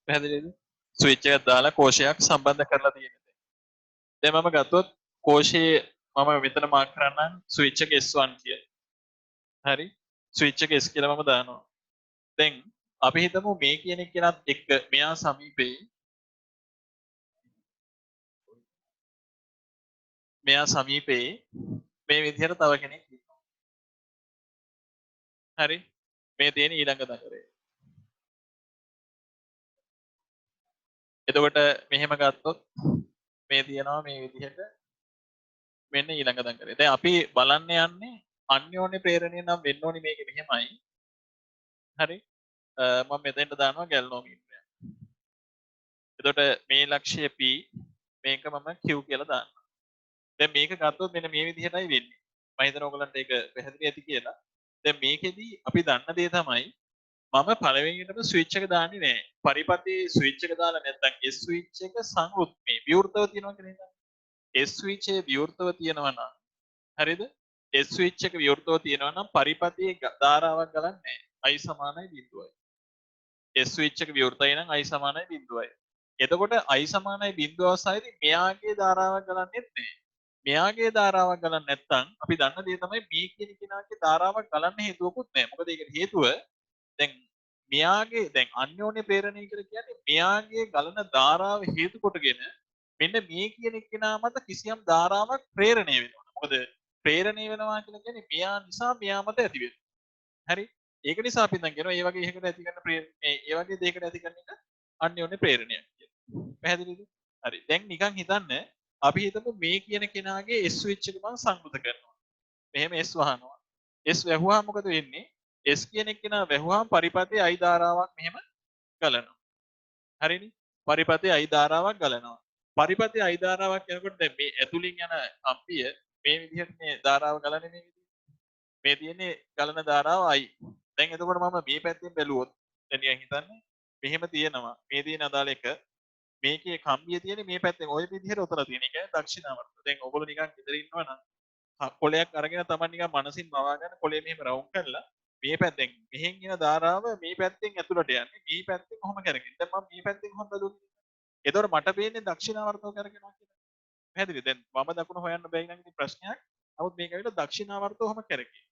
පැහැදිලිද? ස්විච් එකක් දාලා කෝෂයක් සම්බන්ධ කරලා තියෙනවා. දැන් මම ගත්තොත් කෝෂයේ මම මෙතන මාක් කරන්නම් ස්විච් එක S1 කියලා. හරි? ස්විච් එක S කියලා මම දානවා. දැන් අපි හිතමු මේ කියන කෙනත් එක්ක මෙයා සමීපේ මේ විදිහට තව කෙනෙක් ඉන්නවා. හරි? මේ තියෙන ඊළඟ දඟරේ. එතකොට මෙහෙම ගත්තොත් මේ තියෙනවා මේ විදිහට මෙන්න ඊළඟ දඟරේ. දැන් අපි බලන්න යන්නේ අන්‍යෝන්‍ය ප්‍රේරණය නම් වෙන්න ඕනි මේක මෙහෙමයි. හරි? මම මෙතෙන්ට දානවා ගැල්නෝමීටරයක්. එතකොට මේ ලක්ෂ්‍ය P මේක මම Q කියලා දානවා. දැන් මේක ගත්තොත් මෙන්න මේ විදිහටයි වෙන්නේ. මම හිතනවා ඔයගලන්ට ඒක පැහැදිලි ඇති කියලා. දැන් මේකෙදි අපි දන්න දේ තමයි මම පළවෙනියටම ස්විච් එක දාන්නේ නැහැ. පරිපතේ ස්විච් එක දාලා නැත්නම් S ස්විච් එක සංවෘත් මේ විවෘතව තියෙනවා කියලා හිතන්න. S ස්විච් එක විවෘතව තියෙනවා නම් හරිද? S ස්විච් එක විවෘතව තියෙනවා නම් පරිපතේ ධාරාවක් ගලන්නේ නැහැ. I සමානයි 0යි. S ස්විච් එක විවෘතයි නම් I සමානයි 0යි. එතකොට I සමානයි 0 අවස්ථාවේදී මෙයාගේ ධාරාවක් ගලන්නෙත් නැහැ. මෙයාගේ ධාරාවක් ගලන්න නැත්නම් අපි දන්න දේ තමයි මේ කියන කෙනාගේ ධාරාවක් ගලන්න හේතුවකුත් නැහැ. මොකද ඒකට හේතුව දැන් මෙයාගේ දැන් අන්‍යෝන්‍ය ප්‍රේරණය කියලා කියන්නේ මෙයාගේ ගලන ධාරාව හේතු කොටගෙන මෙන්න මේ කියන කෙනා මත කිසියම් ධාරාවක් ප්‍රේරණය වෙනවා. මොකද ප්‍රේරණය වෙනවා කියලා කියන්නේ මෙයා නිසා මෙයා මත ඇති වෙනවා. හරි? ඒක නිසා අපි දැන් කියනවා මේ වගේ එකකට ඇති කරන මේ වගේ දෙයකට ඇති කරන එක අන්‍යෝන්‍ය ප්‍රේරණයක් කියලා. පැහැදිලිද? හරි. දැන් නිකන් හිතන්න අපි හිතමු මේ කියන කෙනාගේ S ස්විච් එක මම සංකෘත කරනවා. මෙහෙම S වහනවා. S වැහුවාම මොකද වෙන්නේ? S කියන කෙනා වැහුවාම පරිපතේ I ධාරාවක් මෙහෙම ගලනවා. හරිනේ? පරිපතේ I ධාරාවක් ගලනවා. පරිපතේ I ධාරාවක් යනකොට දැන් මේ ඇතුලින් යන කම්පිය මේ විදිහට මේ ධාරාව ගලන්නේ මේ විදිහට. මේ තියෙන්නේ ගලන ධාරාව I. දැන් එතකොට මම මේ පැත්තෙන් බැලුවොත් දැන් නිකන් හිතන්න මෙහෙම තියෙනවා. මේ තියෙන අදාළ එක මේකේ කම්බිය තියෙන්නේ මේ පැත්තෙන් ওই විදිහට උතලා තියෙන. ඒ කියන්නේ දක්ෂිනාවර්ත. දැන් ඔයගොල්ලෝ නිකන් ඉදර ඉන්නවා නම් කොලයක් අරගෙන තමන් නිකන් මනසින් මවා ගන්න කොලේ මෙහෙම රවුම් කරලා මේ පැත්තෙන් මෙහෙන් එන ධාරාව මේ පැත්තෙන් ඇතුළට යන්නේ. මේ පැත්තෙන් කොහොම කරගෙන. දැන් මම මේ පැත්තෙන් කොහොමද දුන්නේ? ඒතකොට මට පේන්නේ දක්ෂිනාවර්තව කරගෙනවා කියලා. පැහැදිලිද? දැන් වම දකුණ හොයන්න බැරි නම් ඉතින් ප්‍රශ්නයක්. නමුත් මේක ඇවිල්ලා දක්ෂිනාවර්තව කොහොම කරගෙන.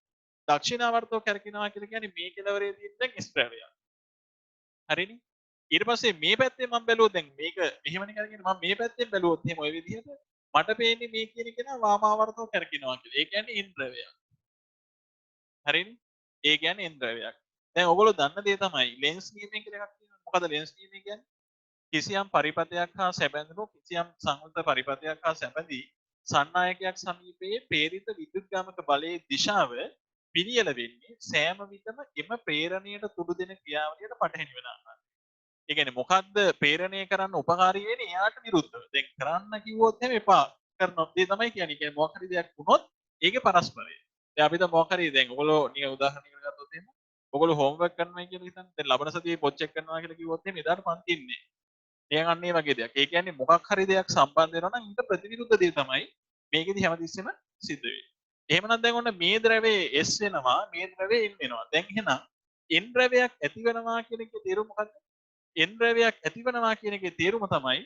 දක්ෂිනාවර්තව කරකිනවා කියලා කියන්නේ මේ කෙලවරේ තියෙන දැන් S ප්‍රවයක්. හරිනේ? ඊට පස්සේ මේ පැත්තෙන් මම බැලුවොත් දැන් මේක මෙහෙමනේ කරගෙන මම මේ පැත්තෙන් බැලුවොත් එහෙම ওই විදිහට මට පේන්නේ මේ කියන කෙනා වාමාවර්තව කරකිනවා කියලා. ඒ කියන්නේ N ද්‍රවයක්. හරිනේ? ඒ කියන්නේ N ද්‍රවයක්. දැන් ඔයගොල්ලෝ දන්න දේ තමයි ලෙන්ස් නියමය කියලා එකක් තියෙනවා. මොකද ලෙන්ස් නියමය කියන්නේ? කිසියම් පරිපතයක් හා සැබැඳුණු කිසියම් සංවෘත පරිපතයක් හා සැබැඳී සන්නායකයක් සමීපයේ ප්‍රේරිත විද්‍යුත්ගාමක බලයේ දිශාව පිළියෙල වෙන්නේ සෑම විටම එම ප්‍රේරණයට තුඩු දෙන ක්‍රියාවලියට පටහැනි වෙන ආකාරය. ඒ කියන්නේ මොකද්ද ප්‍රේරණය කරන්න උපකාරී වෙන්නේ එයාට විරුද්ධව. දැන් කරන්න කිව්වොත් එහෙම එපා කරනවා. ඒ තමයි කියන්නේ. ඒ කියන්නේ මොකක් හරි දෙයක් වුණොත් ඒකේ පරස්පරය. දැන් අපිට මොකක් හරි දැන් ඔයගොල්ලෝ නිකන් උදාහරණයකට ගත්තොත් එහෙම ඔයගොල්ලෝ හෝම්වර්ක් කරනවා කියලා හිතන්න. දැන් ලබන සතියේ පොත් චෙක් කරනවා කියලා කිව්වොත් එහෙම එදාට පන්ති ඉන්නේ. නිකන් අන්න ඒ වගේ දෙයක්. ඒ කියන්නේ මොකක් හරි දෙයක් සම්බන්ධ වෙනවා නම් ඊට ප්‍රතිවිරුද්ධ දේ තමයි මේකෙදි හැමතිස්සෙම සිද්ධ වෙන්නේ. එහෙමනම් දැන් ඔන්න මේ ද්‍රවයේ S වෙනවා, මේ ද්‍රවයේ N වෙනවා. දැන් එහෙනම් N ද්‍රවයක් ඇති වෙනවා කියන එකේ තේරුම මොකද්ද? N ද්‍රවයක් ඇති වෙනවා කියන එකේ තේරුම තමයි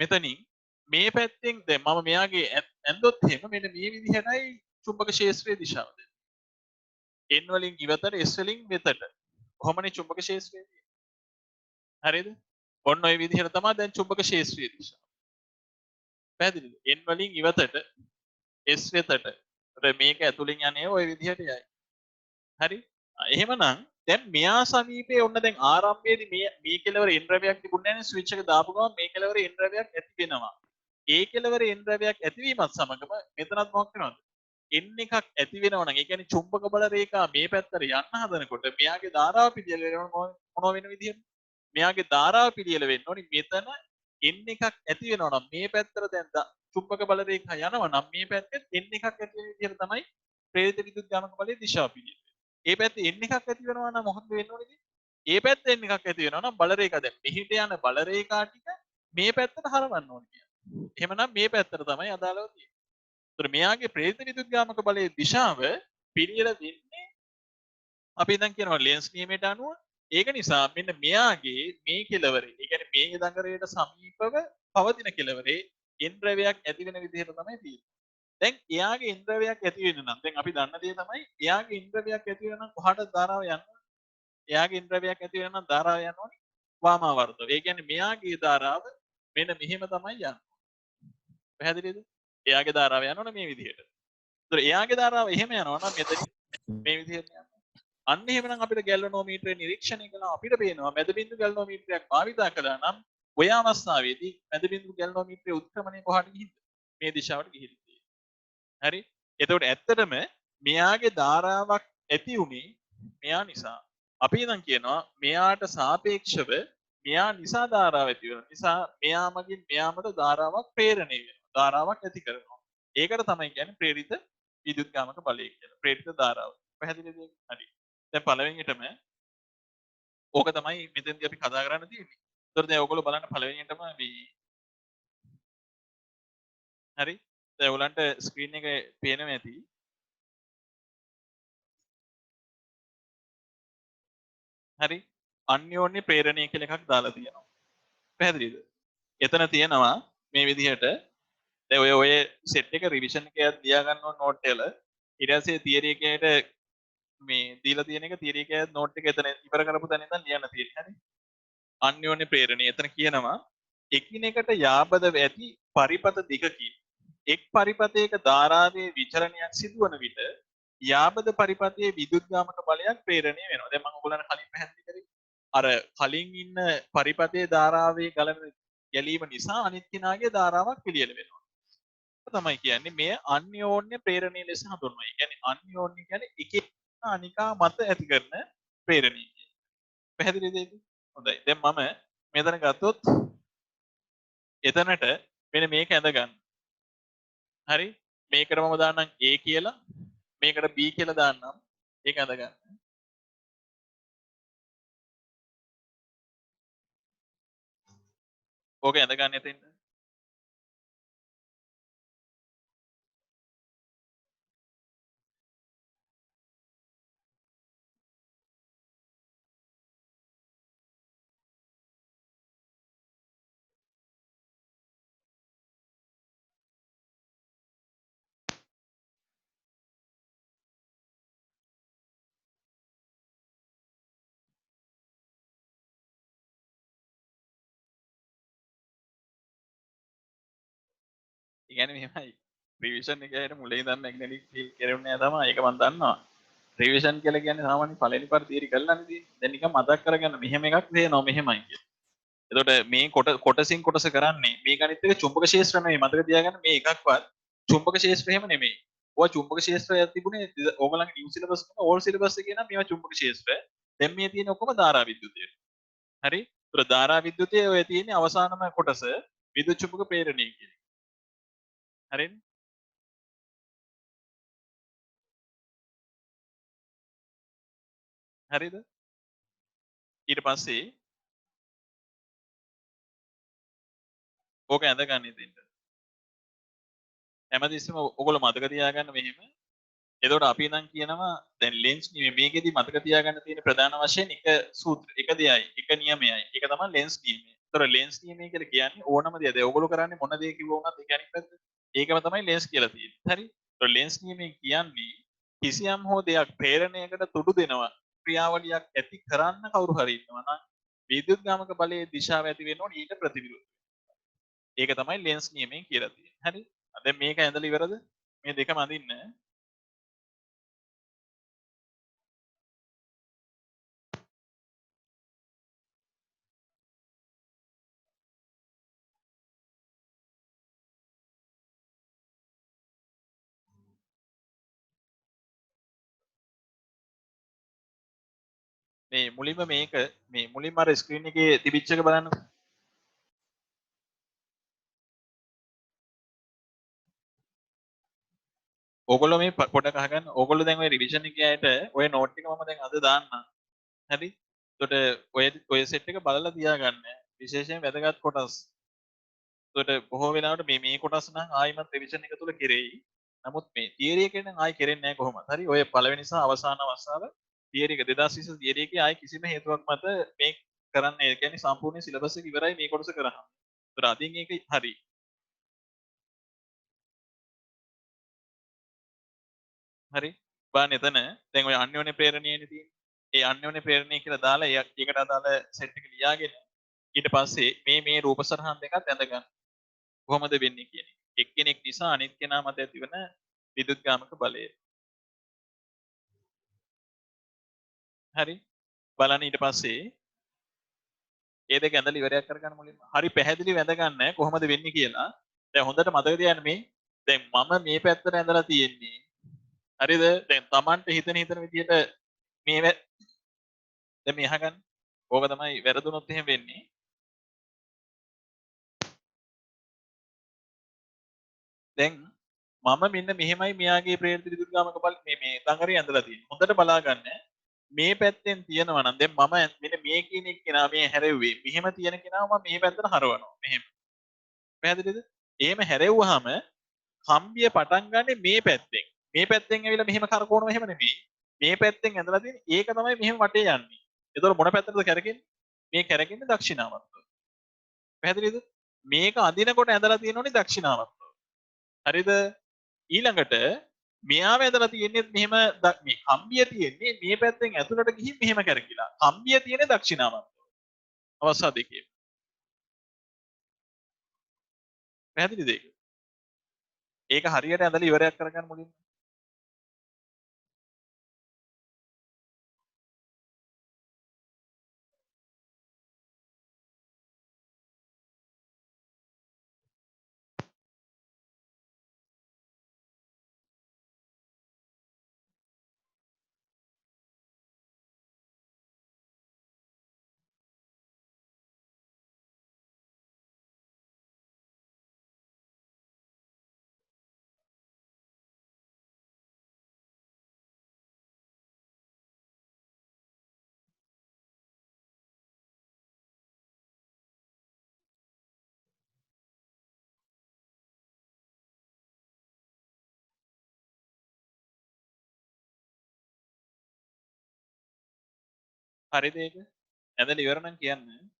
මෙතනින් මේ පැත්තෙන් දැන් මම මෙයාගේ ඇන්දොත් එහෙම මෙන්න මේ විදිහටයි චුම්බක ක්ෂේත්‍රයේ දිශාව දෙන්නේ. N වලින් ඉවතට S වලින් වෙතට. කොහොමනේ චුම්බක ක්ෂේත්‍රය? හරිද? ඔන්න ඔය විදිහට තමයි දැන් චුම්බක ක්ෂේත්‍රයේ දිශාව. පැහැදිලිද? N වලින් ඉවතට S වෙතට. ඒත් මේක ඇතුලින් යන්නේ ওই විදිහට යයි. හරි? එහෙමනම් දැන් මෙයා සමීපයේ ඔන්න දැන් ආරම්භයේදී මේ කෙලවර N ද්‍රවයක් තිබුණේ නැහැ නේ ස්විච් එක දාපු ගමන් මේ කෙලවර N ද්‍රවයක් ඇති වෙනවා. ඒ කෙලවර N ද්‍රවයක් ඇතිවීමත් සමගම මෙතනත් මොකක් වෙනවද? N එකක් ඇති වෙනවා නම් ඒ කියන්නේ චුම්බක බල රේඛා මේ පැත්තට යන්න හදනකොට මෙයාගේ ධාරාව පිළියෙල වෙනවා මොන වෙන විදිහට? මෙයාගේ ධාරාව පිළියෙල වෙන්න ඕනි මෙතන N එකක් ඇති වෙනවා නම් මේ පැත්තට දැන් චුම්බක බල රේඛා යනවා නම් මේ පැත්තෙත් N එකක් ඇති වෙන විදිහට තමයි ප්‍රේරිත විදුලි ගාමක බලයේ දිශාව පිළියෙල. ඒ පැත්තේ N එකක් ඇති වෙනවා නම් මොකද වෙන්න ඕනේද? ඒ පැත්තේ N එකක් ඇති වෙනවා නම් බල රේඛා දැන් මෙහිට යන බල රේඛා ටික මේ පැත්තට හරවන්න ඕනේ කියන්නේ. එහෙමනම් මේ පැත්තට තමයි අදාළව තියෙන්නේ. ඒතර මෙයාගේ ප්‍රේරිත විදුලි ගාමක බලයේ දිශාව පිළියෙල වෙන්නේ අපි දැන් කියනවා ලෙන්ස් නියමයට අනුව ඒක නිසා මෙන්න මෙයාගේ මේ කෙලවරේ, ඒ කියන්නේ මේ දඟරේට සමීපව පවතින කෙලවරේ ඉන්ද්‍රවයක් ඇති වෙන විදිහට තමයි තියෙන්නේ. දැන් එයාගේ ඉන්ද්‍රවයක් ඇති වෙන්න නම් දැන් අපි දන්න දේ තමයි එයාගේ ඉන්ද්‍රවයක් ඇති වෙන නම් කොහටද ධාරාව යන්නේ? එයාගේ ඉන්ද්‍රවයක් ඇති වෙන නම් ධාරාව යන්න ඕනේ වාමාවර්තව. ඒ කියන්නේ මෙයාගේ ධාරාව මෙන්න මෙහෙම තමයි යන්නේ. පැහැදිලිද? එයාගේ ධාරාව යන්න ඕනේ මේ විදිහට. ඒතර එයාගේ ධාරාව එහෙම යනවා නම් මෙතනින් මේ විදිහට යනවා. අන්න එහෙමනම් අපිට ගැල්වනෝමීටරය නිරීක්ෂණය කළා අපිට පේනවා මැද බිඳු ගැල්වනෝමීටරයක් භාවිතා කළා නම් ඔය අවස්ථාවේදී මැද බිඳු ගැල්වනෝමීටරයේ උත්ක්‍රමණය කොහාට ගිහින්ද? මේ දිශාවට ගිහිල්ලා තියෙනවා. හරි? එතකොට ඇත්තටම මෙයාගේ ධාරාවක් ඇති උනේ මෙයා නිසා. අපි නම් කියනවා මෙයාට සාපේක්ෂව මෙයා නිසා ධාරාව ඇති වෙනවා. නිසා මෙයා මගින් මෙයාමට ධාරාවක් ප්‍රේරණය වෙනවා. ධාරාවක් ඇති කරනවා. ඒකට තමයි කියන්නේ ප්‍රේරිත විදුත්ගාමක බලය කියලා. ප්‍රේරිත ධාරාව. පැහැදිලිද? හරි. දැන් පළවෙනියටම ඕක තමයි මෙතෙන්දී අපි කතා කරන්න තියෙන්නේ. ඒතර දැන් ඔයගොල්ලෝ බලන්න පළවෙනියටම මේ හරි. දැන් ඔයගලන්ට ස්ක්‍රීන් එක පේනවා ඇති. හරි. අන්‍යෝන්‍ය ප්‍රේරණය කියලා එකක් දාලා තියෙනවා. පැහැදිලිද? එතන තියෙනවා මේ විදිහට දැන් ඔය සෙට් එක රිවිෂන් එකක් දියා ගන්න ඕන නෝට් වල ඊට පස්සේ තියරි එකේට මේ දීලා තියෙන එක තියරි එකේ නෝට් එක එතන ඉවර කරපු තැන ඉඳන් ලියන්න තියෙන්නේ. හරි. අන්‍යෝන්‍ය ප්‍රේරණය එතන කියනවා එකිනෙකට යාබද ඇති පරිපත දෙකකින් එක් පරිපතයක ධාරාවේ විචලනයක් සිදුවන විට යාබද පරිපතයේ විදුත්ගාමක බලයක් ප්‍රේරණය වෙනවා. දැන් මම ඔයගොල්ලන්ට කලින් පැහැදිලි කරේ අර කලින් ඉන්න පරිපතයේ ධාරාවේ ගලන ගැලීම නිසා අනිත් කෙනාගේ ධාරාවක් පිළියෙල වෙනවා. තමයි කියන්නේ මේ අන්‍යෝන්‍ය ප්‍රේරණීය ලෙස හඳුන්වනවා. ඒ කියන්නේ අන්‍යෝන්‍ය කියන්නේ එක අනිකා මත ඇති කරන ප්‍රේරණීය. පැහැදිලිද ඒක? හොඳයි. දැන් මම මෙතන ගත්තොත් එතනට මෙන්න මේක ඇඳ ගන්න. හරි? මේකට මම දාන්නම් A කියලා. මේකට B කියලා දාන්නම්. ඒක ඇඳ ගන්න. ඕක ඇඳ ගන්න එතෙන්ට. ඒ කියන්නේ මෙහෙමයි. රිවිෂන් එකේ මුලින් ඉඳන් මැග්නටික් ෆීල්ඩ් කෙරෙන්නේ නැහැ තමයි. ඒක මම දන්නවා. රිවිෂන් කියලා කියන්නේ සාමාන්‍ය පළවෙනි පාර තියරි කරලානේ තියෙන්නේ. දැන් නිකන් මතක් කරගන්න මෙහෙම එකක් තේනවා මෙහෙමයි කියලා. එතකොට මේ කොටසින් කොටස කරන්නේ මේ ගණිත එක චුම්බක ක්ෂේත්‍ර නෙමෙයි මතක තියාගන්න මේ එකක්වත් චුම්බක ක්ෂේත්‍ර එහෙම නෙමෙයි. ඔය චුම්බක ක්ෂේත්‍රය තිබුණේ ඕගලන්ගේ නිව් සිලබස් එක ඕල් සිලබස් එකේ නම් මේවා චුම්බක ක්ෂේත්‍ර. දැන් මේ තියෙන ඔක්කොම ධාරා විද්‍යුතය. හරි? ඒතර ධාරා විද්‍යුතයේ ඔය තියෙන්නේ අවසානම කොටස විද්‍යුත් චුම්බක ප්‍රේරණය කියන එක. හරිද? හරිද? ඊට පස්සේ ඕක ඇඳගන්න ඉතින්. හැමතිස්සෙම ඔයගොල්ලෝ මතක තියාගන්න මෙහෙම. එතකොට අපි නම් කියනවා දැන් ලෙන්ස් මේකෙදි මතක තියාගන්න තියෙන ප්‍රධාන වශයෙන් එක සූත්‍ර එක දෙයයි එක නියමයයි. ඒක තමයි ලෙන්ස් නියමය. ඒතර ලෙන්ස් නියමය කියලා කියන්නේ ඕනම දෙයක්. දැන් ඔයගොල්ලෝ කරන්නේ මොන දේ කිව්ව වුණත් ඒක අනිත් පැත්ත. ඒකම තමයි ලෙන්ස් කියලා තියෙන්නේ. හරි? ඒතර ලෙන්ස් නියමය කියන්නේ කිසියම් හෝ දෙයක් ප්‍රේරණයකට තුඩු දෙනවා ක්‍රියාවලියක් ඇති කරන්න කවුරු හරි ඉන්නවා නම් විද්‍යුත්ගාමක බලයේ දිශාව ඇති වෙන්න ඕනේ ඊට ප්‍රතිවිරුද්ධ. ඒක තමයි ලෙන්ස් නියමයෙන් කියලා තියෙන්නේ. හරි? දැන් මේක ඇඳලා ඉවරද? මේ දෙකම අඳින්න. මේ මුලින්ම මේක මේ මුලින්ම අර ස්ක්‍රීන් එකේ තිබිච්ච එක බලන්න. ඕගොල්ලෝ මේ පොඩක් අහගන්න. ඕගොල්ලෝ දැන් ඔය රිවිෂන් එකේ ඇයට ඔය නෝට් එක මම දැන් අද දාන්නම්. හරි? එතකොට ඔය සෙට් එක බලලා තියාගන්න. විශේෂයෙන් වැදගත් කොටස්. එතකොට බොහෝ වෙලාවට මේ කොටස් නම් ආයිමත් රිවිෂන් එක තුල කෙරෙයි. නමුත් මේ තියරි එකේ නම් ආයි කෙරෙන්නේ නැහැ කොහොමද? හරි? ඔය පළවෙනි සහ අවසාන අවස්ථාව තියරි එක 2020 තියරි එකේ ආයේ කිසිම හේතුවක් මත මේ කරන්න ඒ කියන්නේ සම්පූර්ණ සිලබස් එක ඉවරයි මේ කොටස කරාම. ඒතර අදින් ඒක හරි. හරි. බලන්න එතන දැන් ඔය අන්‍යෝන්‍ය ප්‍රේරණීයනේ තියෙන්නේ. ඒ අන්‍යෝන්‍ය ප්‍රේරණීය කියලා දාලා ඒකට අදාළ සෙට් එක ලියාගෙන ඊට පස්සේ මේ රූප සටහන් දෙකත් ඇඳ ගන්න. කොහොමද වෙන්නේ කියන එක. එක්කෙනෙක් නිසා අනිත් කෙනා මත ඇතිවන විදුත්ගාමක බලය. හරි. බලන්න ඊට පස්සේ ඒ දෙක ඇඳලා ඉවරයක් කරගන්න මුලින්ම. හරි පැහැදිලි වැඳ ගන්න කොහොමද වෙන්නේ කියලා. දැන් හොඳට මතක තියාගන්න මේ දැන් මම මේ පැත්තට ඇඳලා තියෙන්නේ. හරිද? දැන් Tamanට හිතන විදිහට මේ දැන් මේ අහගන්න. ඕක තමයි වැරදුනොත් එහෙම වෙන්නේ. දැන් මම මෙන්න මෙහෙමයි මෙයාගේ ප්‍රේරිත විදුලිගාමක බල මේ දඟරේ ඇඳලා තියෙන්නේ. හොඳට බලා ගන්න. මේ පැත්තෙන් තියෙනවා නම් දැන් මම මෙන්න මේ කියන කෙනා මේ හැරෙව්වේ. මෙහෙම තියෙන කෙනාව මම මේ පැත්තට හරවනවා. මෙහෙම. පැහැදිලිද? එහෙම හැරෙව්වහම කම්බිය පටන් ගන්නෙ මේ පැත්තෙන්. මේ පැත්තෙන් ඇවිල්ලා මෙහෙම කරකවනවා එහෙම නෙමෙයි. මේ පැත්තෙන් ඇඳලා තියෙන්නේ ඒක තමයි මෙහෙම වටේ යන්නේ. ඒතකොට මොන පැත්තටද කැරකෙන්නේ? මේ කැරකෙන්නේ දක්ෂිනාවත්ව. පැහැදිලිද? මේක අඳිනකොට ඇඳලා තියෙනෝනේ දක්ෂිනාවත්ව. හරිද? ඊළඟට මෙයාව ඇඳලා තියෙන්නේ මෙහෙම මේ කම්බිය තියෙන්නේ මේ පැත්තෙන් ඇතුළට ගිහින් මෙහෙම කැරකිලා. කම්බිය තියෙන්නේ දක්ෂිනාවත්ව. අවස්ථා දෙකේ. පැහැදිලිද ඒක? ඒක හරියට ඇඳලා ඉවරයක් කරගන්න මුලින්ම. හරිද ඒක? ඇඳලා ඉවර නම් කියන්න.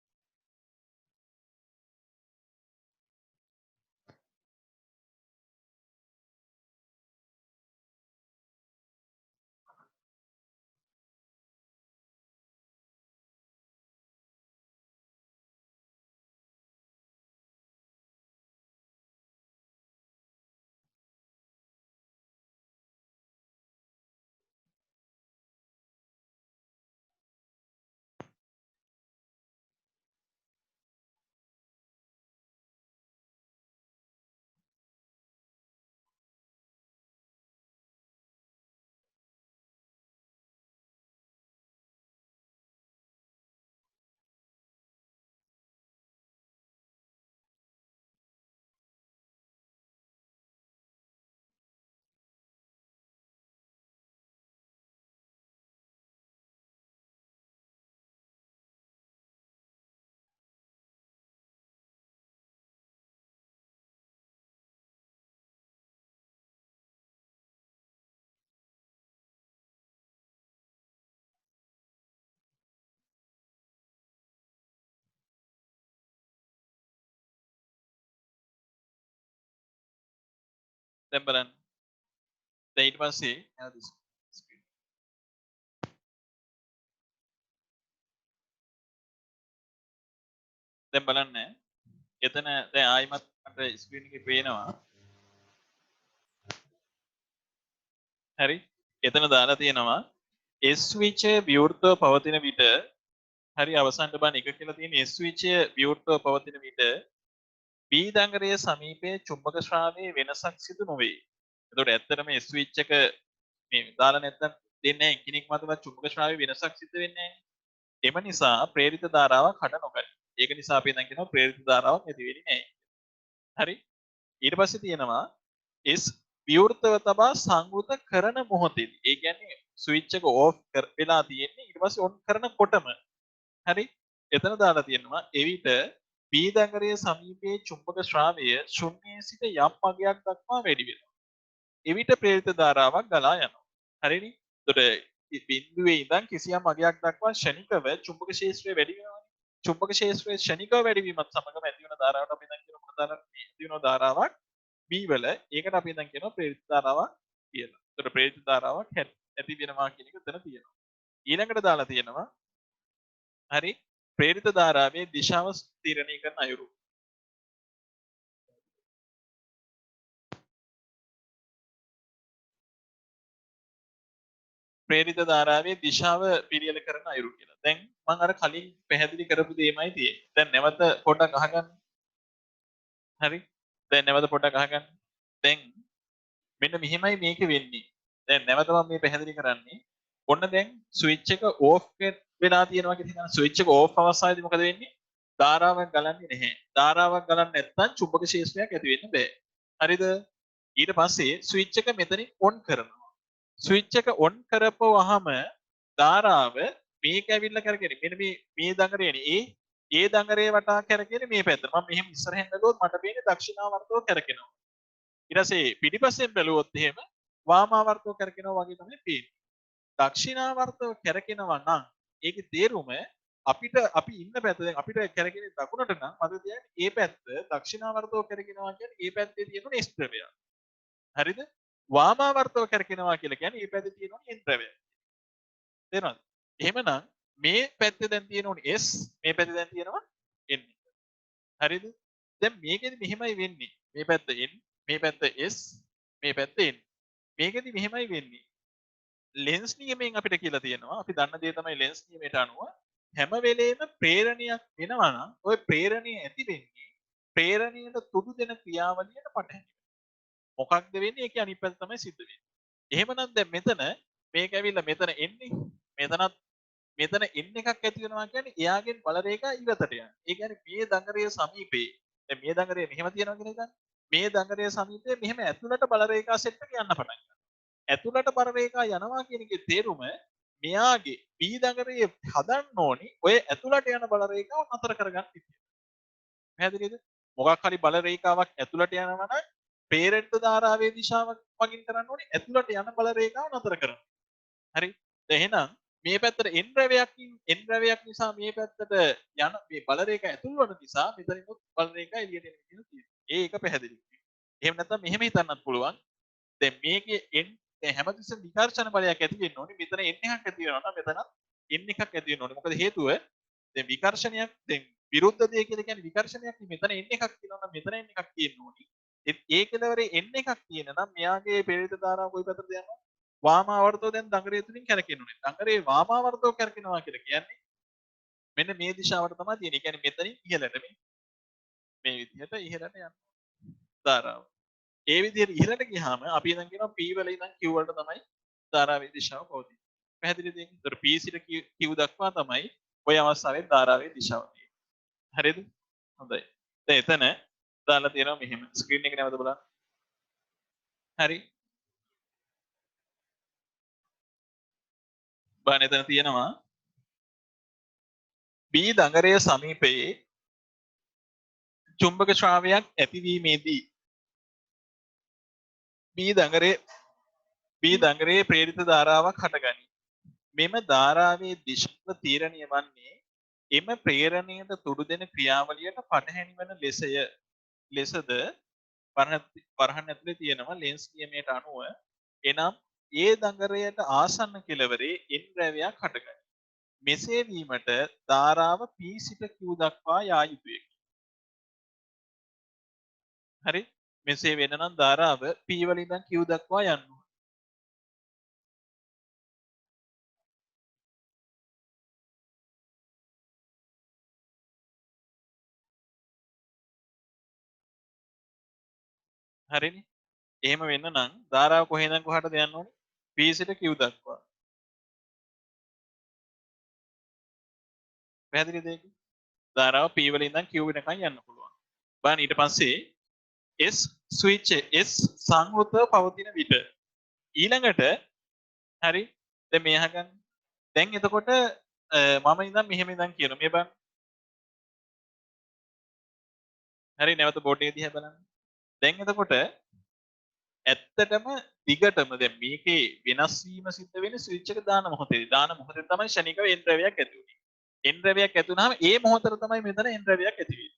දැන් බලන්න. දැන් ඊට පස්සේ දැන් බලන්න. එතන දැන් ආයිමත් මට ස්ක්‍රීන් එකේ පේනවා. හරි. එතන දාලා තියෙනවා S විචය විවෘතව පවතින විට හරි අවසානට බලන්න එක කියලා තියෙන S විචය විවෘතව පවතින විට B දඟරයේ සමීපයේ චුම්බක ශ්‍රාවයේ වෙනසක් සිදු නොවේ. එතකොට ඇත්තටම S ස්විච් එක මේ දාලා නැත්නම් දෙන්නේ නැහැ. එකිනෙක මතවත් චුම්බක ශ්‍රාවයේ වෙනසක් සිදු වෙන්නේ නැහැ. එම නිසා ප්‍රේරිත ධාරාවක් හට නොගනී. ඒක නිසා අපි දැන් කියනවා ප්‍රේරිත ධාරාවක් ඇති වෙන්නේ නැහැ. හරි. ඊට පස්සේ තියෙනවා S විවෘතව තබා සංවෘත කරන මොහොතේදී. ඒ කියන්නේ ස්විච් එක ඕෆ් වෙලා තියෙන්නේ ඊට පස්සේ ඔන් කරනකොටම. හරි. එතන දාලා තියෙනවා එවිට B දඟරයේ සමීපයේ චුම්බක ශ්‍රාවය ශුන්‍යයේ සිට යම් මගයක් දක්වා වැඩි වෙනවා. එවිට ප්‍රේරිත ධාරාවක් ගලා යනවා. හරිනේ? එතකොට බිඳුවේ ඉඳන් කිසියම් අගයක් දක්වා ෂණිකව චුම්බක ක්ෂේත්‍රය වැඩි වෙනවා. චුම්බක ක්ෂේත්‍රයේ ෂණිකව වැඩි වීමත් සමගම ඇති වෙන ධාරාවට අපි දැන් කියන මොන ධාරාවක් ඇති වෙන ධාරාවක් B වල ඒකට අපි දැන් කියනවා ප්‍රේරිත ධාරාවක් කියලා. ඒතර ප්‍රේරිත ධාරාවක් ඇති වෙනවා කියන එක එතන තියෙනවා. ඊළඟට දාලා තියෙනවා හරි ප්‍රේරිත ධාරාවේ දිශාව තීරණය කරන අයුරු. ප්‍රේරිත ධාරාවේ දිශාව පිළියෙල කරන අයුරු කියලා. දැන් මම අර කලින් පැහැදිලි කරපු දෙයමයි තියෙන්නේ. දැන් නැවත පොඩ්ඩක් අහගන්න. හරි. දැන් නැවත පොඩ්ඩක් අහගන්න. දැන් මෙන්න මෙහෙමයි මේක වෙන්නේ. දැන් නැවත මම මේ පැහැදිලි කරන්නේ. ඔන්න දැන් ස්විච් එක ඕෆ් වෙලා තියෙනවා කියලා හිතන්න. ස්විච් එක ඕෆ් අවස්ථාවේදී මොකද වෙන්නේ? ධාරාවක් ගලන්නේ නැහැ. ධාරාවක් ගලන්නේ නැත්නම් චුම්බක ක්ෂේත්‍රයක් ඇති වෙන්න බෑ. හරිද? ඊට පස්සේ ස්විච් එක මෙතනින් ඔන් කරනවා. ස්විච් එක ඔන් කරපුවාම ධාරාව මේක ඇවිල්ලා කරගෙන මෙන්න මේ දඟරේනේ ඒ දඟරේ වටා කරගෙන මේ පැත්ත. මම මෙහෙම ඉස්සරහෙන් බැලුවොත් මට පේන්නේ දක්ෂිණාවර්තව කරකිනවා. ඊට පස්සේ පිටිපස්සෙන් බැලුවොත් එහෙම වාමාවර්තව කරකිනවා වගේ තමයි පේන්නේ. දක්ෂිණාවර්තව කරකිනවා නම් ඒකේ තේරුම අපිට අපි ඉන්න පැත්ත දැන් අපිට කරකින දකුණට නම් මම කියන්නේ මේ පැත්ත දක්ෂිණාවර්තව කරකිනවා කියන්නේ මේ පැත්තේ තියෙන S ද්‍රවය. හරිද? වාමාවර්තව කරකිනවා කියලා කියන්නේ මේ පැත්තේ තියෙන N ද්‍රවය. තේරෙනවද? එහෙමනම් මේ පැත්තේ දැන් තියෙනෝනේ S මේ පැත්තේ දැන් තියෙනවා N. හරිද? දැන් මේකෙදි මෙහෙමයි වෙන්නේ. මේ පැත්ත N මේ පැත්ත S මේ පැත්ත N. මේකෙදි මෙහෙමයි වෙන්නේ. ලෙන්ස් නියමයෙන් අපිට කියලා තියෙනවා. අපි දන්න දේ තමයි ලෙන්ස් නියමයට අනුව හැම වෙලේම ප්‍රේරණයක් වෙනවා නම් ওই ප්‍රේරණය ඇති වෙන්නේ ප්‍රේරණයට තුඩු දෙන ක්‍රියාවලියට පටහැනි. මොකක්ද වෙන්නේ? ඒකේ අනිත් පැත්ත තමයි සිද්ධ වෙන්නේ. එහෙමනම් දැන් මෙතන මේක ඇවිල්ලා මෙතන එන්නේ මෙතන එන්න එකක් ඇති වෙනවා කියන්නේ එයාගෙන් බල රේඛා ඉවතට යනවා. ඒ කියන්නේ මේ දඟරයේ සමීපේ දැන් මේ දඟරය මෙහෙම තියෙනවා කියන එක. මේ දඟරයේ සමීපේ මෙහෙම ඇතුළට බල රේඛා සෙට් එක යන්න පටන් ගන්නවා. ඇතුළට බල රේඛා යනවා කියන එකේ තේරුම මෙයාගේ B දඟරයේ හදන්න ඕනි ඔය ඇතුළට යන බල රේඛාව නතර කරගන්න ඉතින්. පැහැදිලිද? මොකක් හරි බල රේඛාවක් ඇතුළට යනවා නම් ප්‍රේරිත ධාරාවේ දිශාව වගින් කරන්න ඕනේ ඇතුළට යන බල රේඛාව නතර කරන්න. හරි? එහෙනම් මේ පැත්තට එන් ද්‍රවයක් නිසා මේ පැත්තට යන මේ බල රේඛා ඇතුල් වන නිසා මෙතනිනුත් බල රේඛා එළියට එන කියන තියෙනවා. ඒක පැහැදිලි. එහෙම නැත්නම් මෙහෙම හිතන්නත් පුළුවන්. දැන් මේකේ එන් දැන් හැමතිස්සෙම විකර්ෂණ බලයක් ඇති වෙන්න ඕනේ. මෙතන එන් එකක් ඇති වෙනවා නම් මෙතන එන් එකක් ඇති වෙන්න ඕනේ. මොකද හේතුව දැන් විකර්ෂණයක් දැන් විරුද්ධ දෙය කියලා කියන්නේ විකර්ෂණයක්. මෙතන එන් එකක් තියෙනවා නම් මෙතන එන් එකක් තියෙන්න ඕනේ. ඒ කෙලවරේ එන් එකක් තියෙන නම් මෙයාගේ ප්‍රේරිත ධාරාව කොයි පැත්තටද යනවා? වාමාවර්තව දැන් දඟරේ තුලින් කැරකෙන්නේ. දඟරේ වාමාවර්තව කැරකෙනවා කියලා කියන්නේ මෙන්න මේ දිශාවට තමයි තියෙන්නේ. ඒ කියන්නේ මෙතනින් ඉහළට මේ විදිහට ඉහළට යනවා ධාරාව. ඒ විදිහට ඉහළට ගියාම අපි දැන් කියනවා P වල ඉඳන් Q වලට තමයි ධාරාවේ දිශාව පවතින්නේ. පැහැදිලිද? ඒතර P සිට Q දක්වා තමයි ওই අවස්ථාවේ ධාරාවේ දිශාව තියෙන්නේ. හරිද? හොඳයි. දැන් එතන දාලා තියෙනවා මෙහෙම. ස්ක්‍රීන් එක නැවත බලන්න. හරි. බලන්න එතන තියෙනවා B දඟරය සමීපයේ චුම්බක ශ්‍රාවයක් ඇතිවීමේදී B දඟරයේ ප්‍රේරිත ධාරාවක් හටගනී. මෙම ධාරාවේ දිශාව තීරණය වන්නේ එම ප්‍රේරණයට තුඩු දෙන ක්‍රියාවලියට පටහැනි වන ලෙසද වරහන් ඇතුලේ තියෙනවා ලෙන්ස් නියමයට අනුව එනම් ඒ දඟරයට ආසන්න කෙළවරේ N ද්‍රව්‍යයක් හටගනී. මෙසේ වීමට ධාරාව P සිට Q දක්වා යා යුතුය. හරි? මෙසේ වෙන නම් ධාරාව P වලින් ඉඳන් Q දක්වා යන්න ඕන. හරිනේ? එහෙම වෙන්න නම් ධාරාව කොහේ ඉඳන් කොහාටද යන්න ඕනේ? P සිට Q දක්වා. පැහැදිලිද ඒක? ධාරාව P වලින් ඉඳන් Q වෙනකන් යන්න පුළුවන්. බලන්න ඊට පස්සේ S ස්විච් S සංවෘතව පවතින විට ඊළඟට හරි දැන් මේ අහගන්න. දැන් එතකොට මම ඉඳන් මෙහෙම ඉඳන් කියනවා. මේ බලන්න. හරි නැවත බෝඩ් එක දිහා බලන්න. දැන් එතකොට ඇත්තටම දිගටම දැන් මේකේ වෙනස් වීම සිද්ධ වෙන්නේ ස්විච් එක දාන මොහොතේදී. දාන මොහොතේ තමයි ෂණිකව එන් ද්‍රව්‍යයක් ඇති වෙන්නේ. එන් ද්‍රව්‍යයක් ඇති වුනහම ඒ මොහොතේ තමයි මෙතන එන් ද්‍රව්‍යයක් ඇති වෙන්නේ.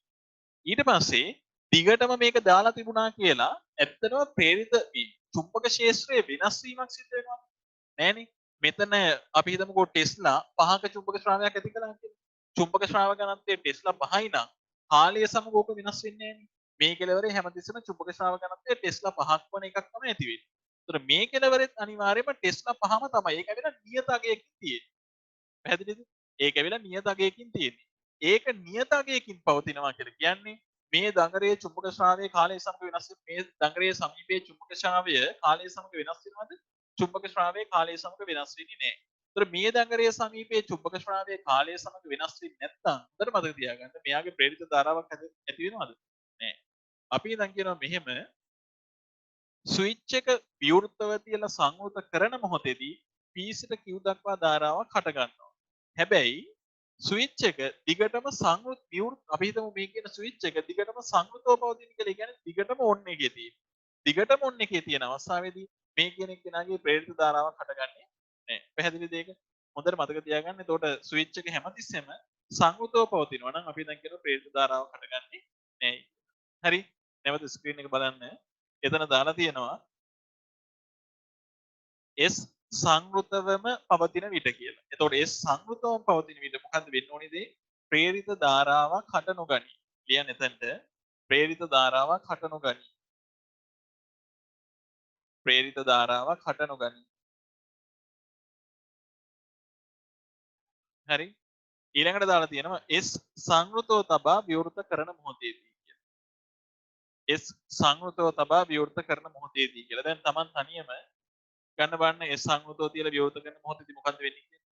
ඊට පස්සේ දිගටම මේක දාලා තිබුණා කියලා ඇත්තටම ප්‍රේරිත මේ චුම්බක ක්ෂේත්‍රයේ වෙනස් වීමක් සිද්ධ වෙනවා නෑනේ. මෙතන අපි හිතමුකෝ ටෙස්ලා 5ක චුම්බක ශ්‍රාවයක් ඇති කළා කියලා. චුම්බක ශ්‍රාවක ඝනත්වය ටෙස්ලා 5යි නම් කාලය සමග ඕක වෙනස් වෙන්නේ නෑනේ. මේ කෙලවරේ හැමතිස්සෙම චුම්බක ශ්‍රාවක ඝනත්වය ටෙස්ලා 5ක් වන එකක් තමයි ඇති වෙන්නේ. ඒතර මේ කෙලවරෙත් අනිවාර්යයෙන්ම ටෙස්ලා 5ම තමයි. ඒක ඇවිල්ලා නියත අගයකින් තියෙන්නේ. පැහැදිලිද? ඒක ඇවිල්ලා නියත අගයකින් තියෙන්නේ. ඒක නියත අගයකින් පවතිනවා කියලා කියන්නේ මේ දඟරයේ චුම්බක ශ්‍රාවයේ කාලය සමග වෙනස් වෙන මේ දඟරයේ සමීපයේ චුම්බක ශ්‍රාවය කාලය සමග වෙනස් වෙනවද? චුම්බක ශ්‍රාවයේ කාලය සමග වෙනස් වෙන්නේ නැහැ. ඒතර මේ දඟරයේ සමීපයේ චුම්බක ශ්‍රාවයේ කාලය සමග වෙනස් වෙන්නේ නැත්නම් හොඳට මතක තියාගන්න මෙයාගේ ප්‍රේරිත ධාරාවක් ඇති වෙනවද? නැහැ. අපි ඉතින් කියනවා මෙහෙම ස්විච් එක විවෘතව තියලා සංවෘත කරන මොහොතේදී P සිට Q දක්වා ධාරාවක් හට ගන්නවා. හැබැයි ස්විච් එක දිගටම සංවෘත විවෘත අපි හිතමු මේ කියන ස්විච් එක දිගටම සංවෘතව පවතින කියලා. ඒ කියන්නේ දිගටම ඔන් එකේ තියෙන. දිගටම ඔන් එකේ තියෙන අවස්ථාවේදී මේ කියන කෙනාගේ ප්‍රේරිත ධාරාවක් හටගන්නේ නැහැ. පැහැදිලිද ඒක? හොඳට මතක තියාගන්න. එතකොට ස්විච් එක හැමතිස්සෙම සංවෘතව පවතිනවා නම් අපි දැන් කියන ප්‍රේරිත ධාරාවක් හටගන්නේ නැහැ. හරි? නැවත ස්ක්‍රීන් එක බලන්න. එතන දාලා තියෙනවා S සංවෘතවම පවතින විට කියලා. එතකොට S සංවෘතවම පවතින විට මොකද්ද වෙන්න ඕනේ දේ? ප්‍රේරිත ධාරාවක් හට නොගනී. ලියන්න එතනට ප්‍රේරිත ධාරාවක් හට නොගනී. ප්‍රේරිත ධාරාවක් හට නොගනී. හරි? ඊළඟට දාලා තියෙනවා S සංවෘතව තබා විවෘත කරන මොහොතේදී කියලා. S සංවෘතව තබා විවෘත කරන මොහොතේදී කියලා. දැන් Taman තනියම ගන්න බලන්න S සංවෘතව තියලා විවෘත කරන මොහොතේදී මොකද්ද වෙන්නේ කියලා.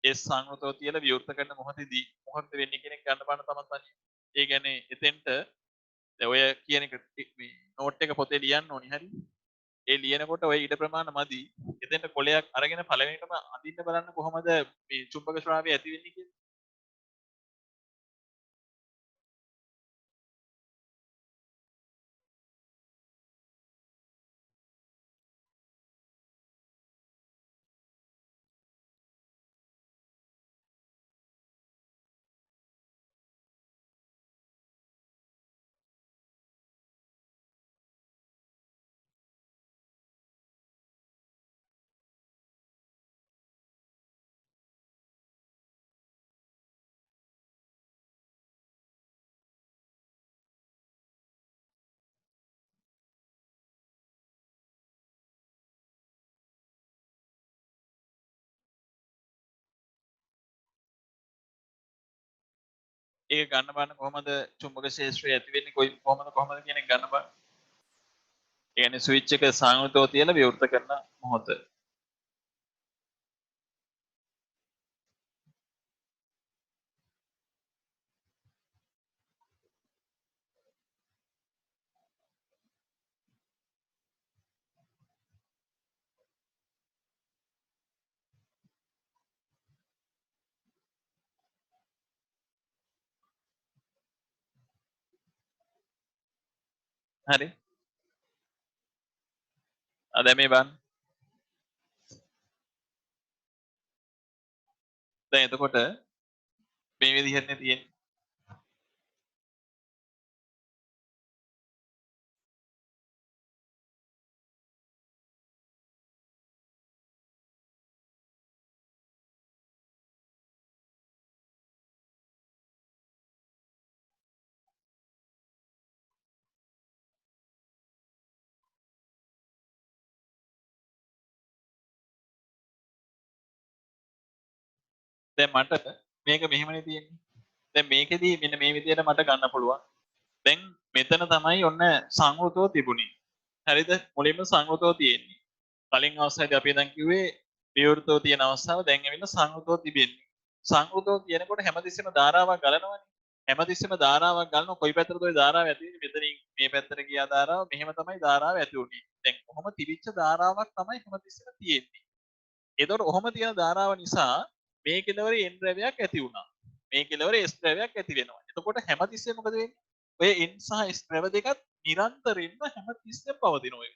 S සංවෘතව තියලා විවෘත කරන මොහොතේදී මොකක්ද වෙන්නේ කියන එක ගන්න බලන්න Taman තනියම. ඒ කියන්නේ එතෙන්ට දැන් ඔය කියන එක මේ නෝට් එක පොතේ ලියන්න ඕනි හරි. ඒ ලියනකොට ඔය ඉඩ ප්‍රමාණ මදි. එතෙන්ට කොලයක් අරගෙන පළවෙනිටම අඳින්න බලන්න කොහොමද මේ චුම්බක ශ්‍රාවය ඇති වෙන්නේ කියලා. ඒක ගන්න බලන්න කොහොමද චුම්බක ක්ෂේත්‍රය ඇති වෙන්නේ කොහොමද කියන එක ගන්න බලන්න. ඒ කියන්නේ ස්විච් එක සංවෘතව තියලා විවෘත කරන මොහොත. හරි. දැන් මේ බලන්න. දැන් එතකොට මේ විදිහටනේ තියෙන්නේ. දැන් මට මේක මෙහෙමනේ තියෙන්නේ. දැන් මේකෙදී මෙන්න මේ විදිහට මට ගන්න පුළුවන්. දැන් මෙතන තමයි ඔන්න සංවෘතව තිබුණේ. හරිද? මුලින්ම සංවෘතව තියෙන්නේ. කලින් අවස්ථාවේදී අපි දැන් කිව්වේ විවෘතව තියෙන අවස්ථාව දැන් ඇවිල්ලා සංවෘතව තිබෙන්නේ. සංවෘතව කියනකොට හැමතිස්සෙම ධාරාවක් ගලනවනේ. හැමතිස්සෙම ධාරාවක් ගලන කොයි පැත්තටද ওই ධාරාව ඇති වෙන්නේ? මෙතනින් මේ පැත්තට ගියා ධාරාව මෙහෙම තමයි ධාරාව ඇති වුනේ. දැන් කොහොම තිබිච්ච ධාරාවක් තමයි හැමතිස්සෙම තියෙන්නේ. ඒතකොට ඔහොම තියෙන ධාරාව නිසා මේ කෙලවරේ N ද්‍රව්‍යයක් ඇති වුණා. මේ කෙලවරේ S ද්‍රව්‍යයක් ඇති වෙනවා. එතකොට හැමතිස්සෙම මොකද වෙන්නේ? ඔය N සහ S ද්‍රව දෙකත් නිරන්තරයෙන්ම හැමතිස්සෙම පවතින ඔය.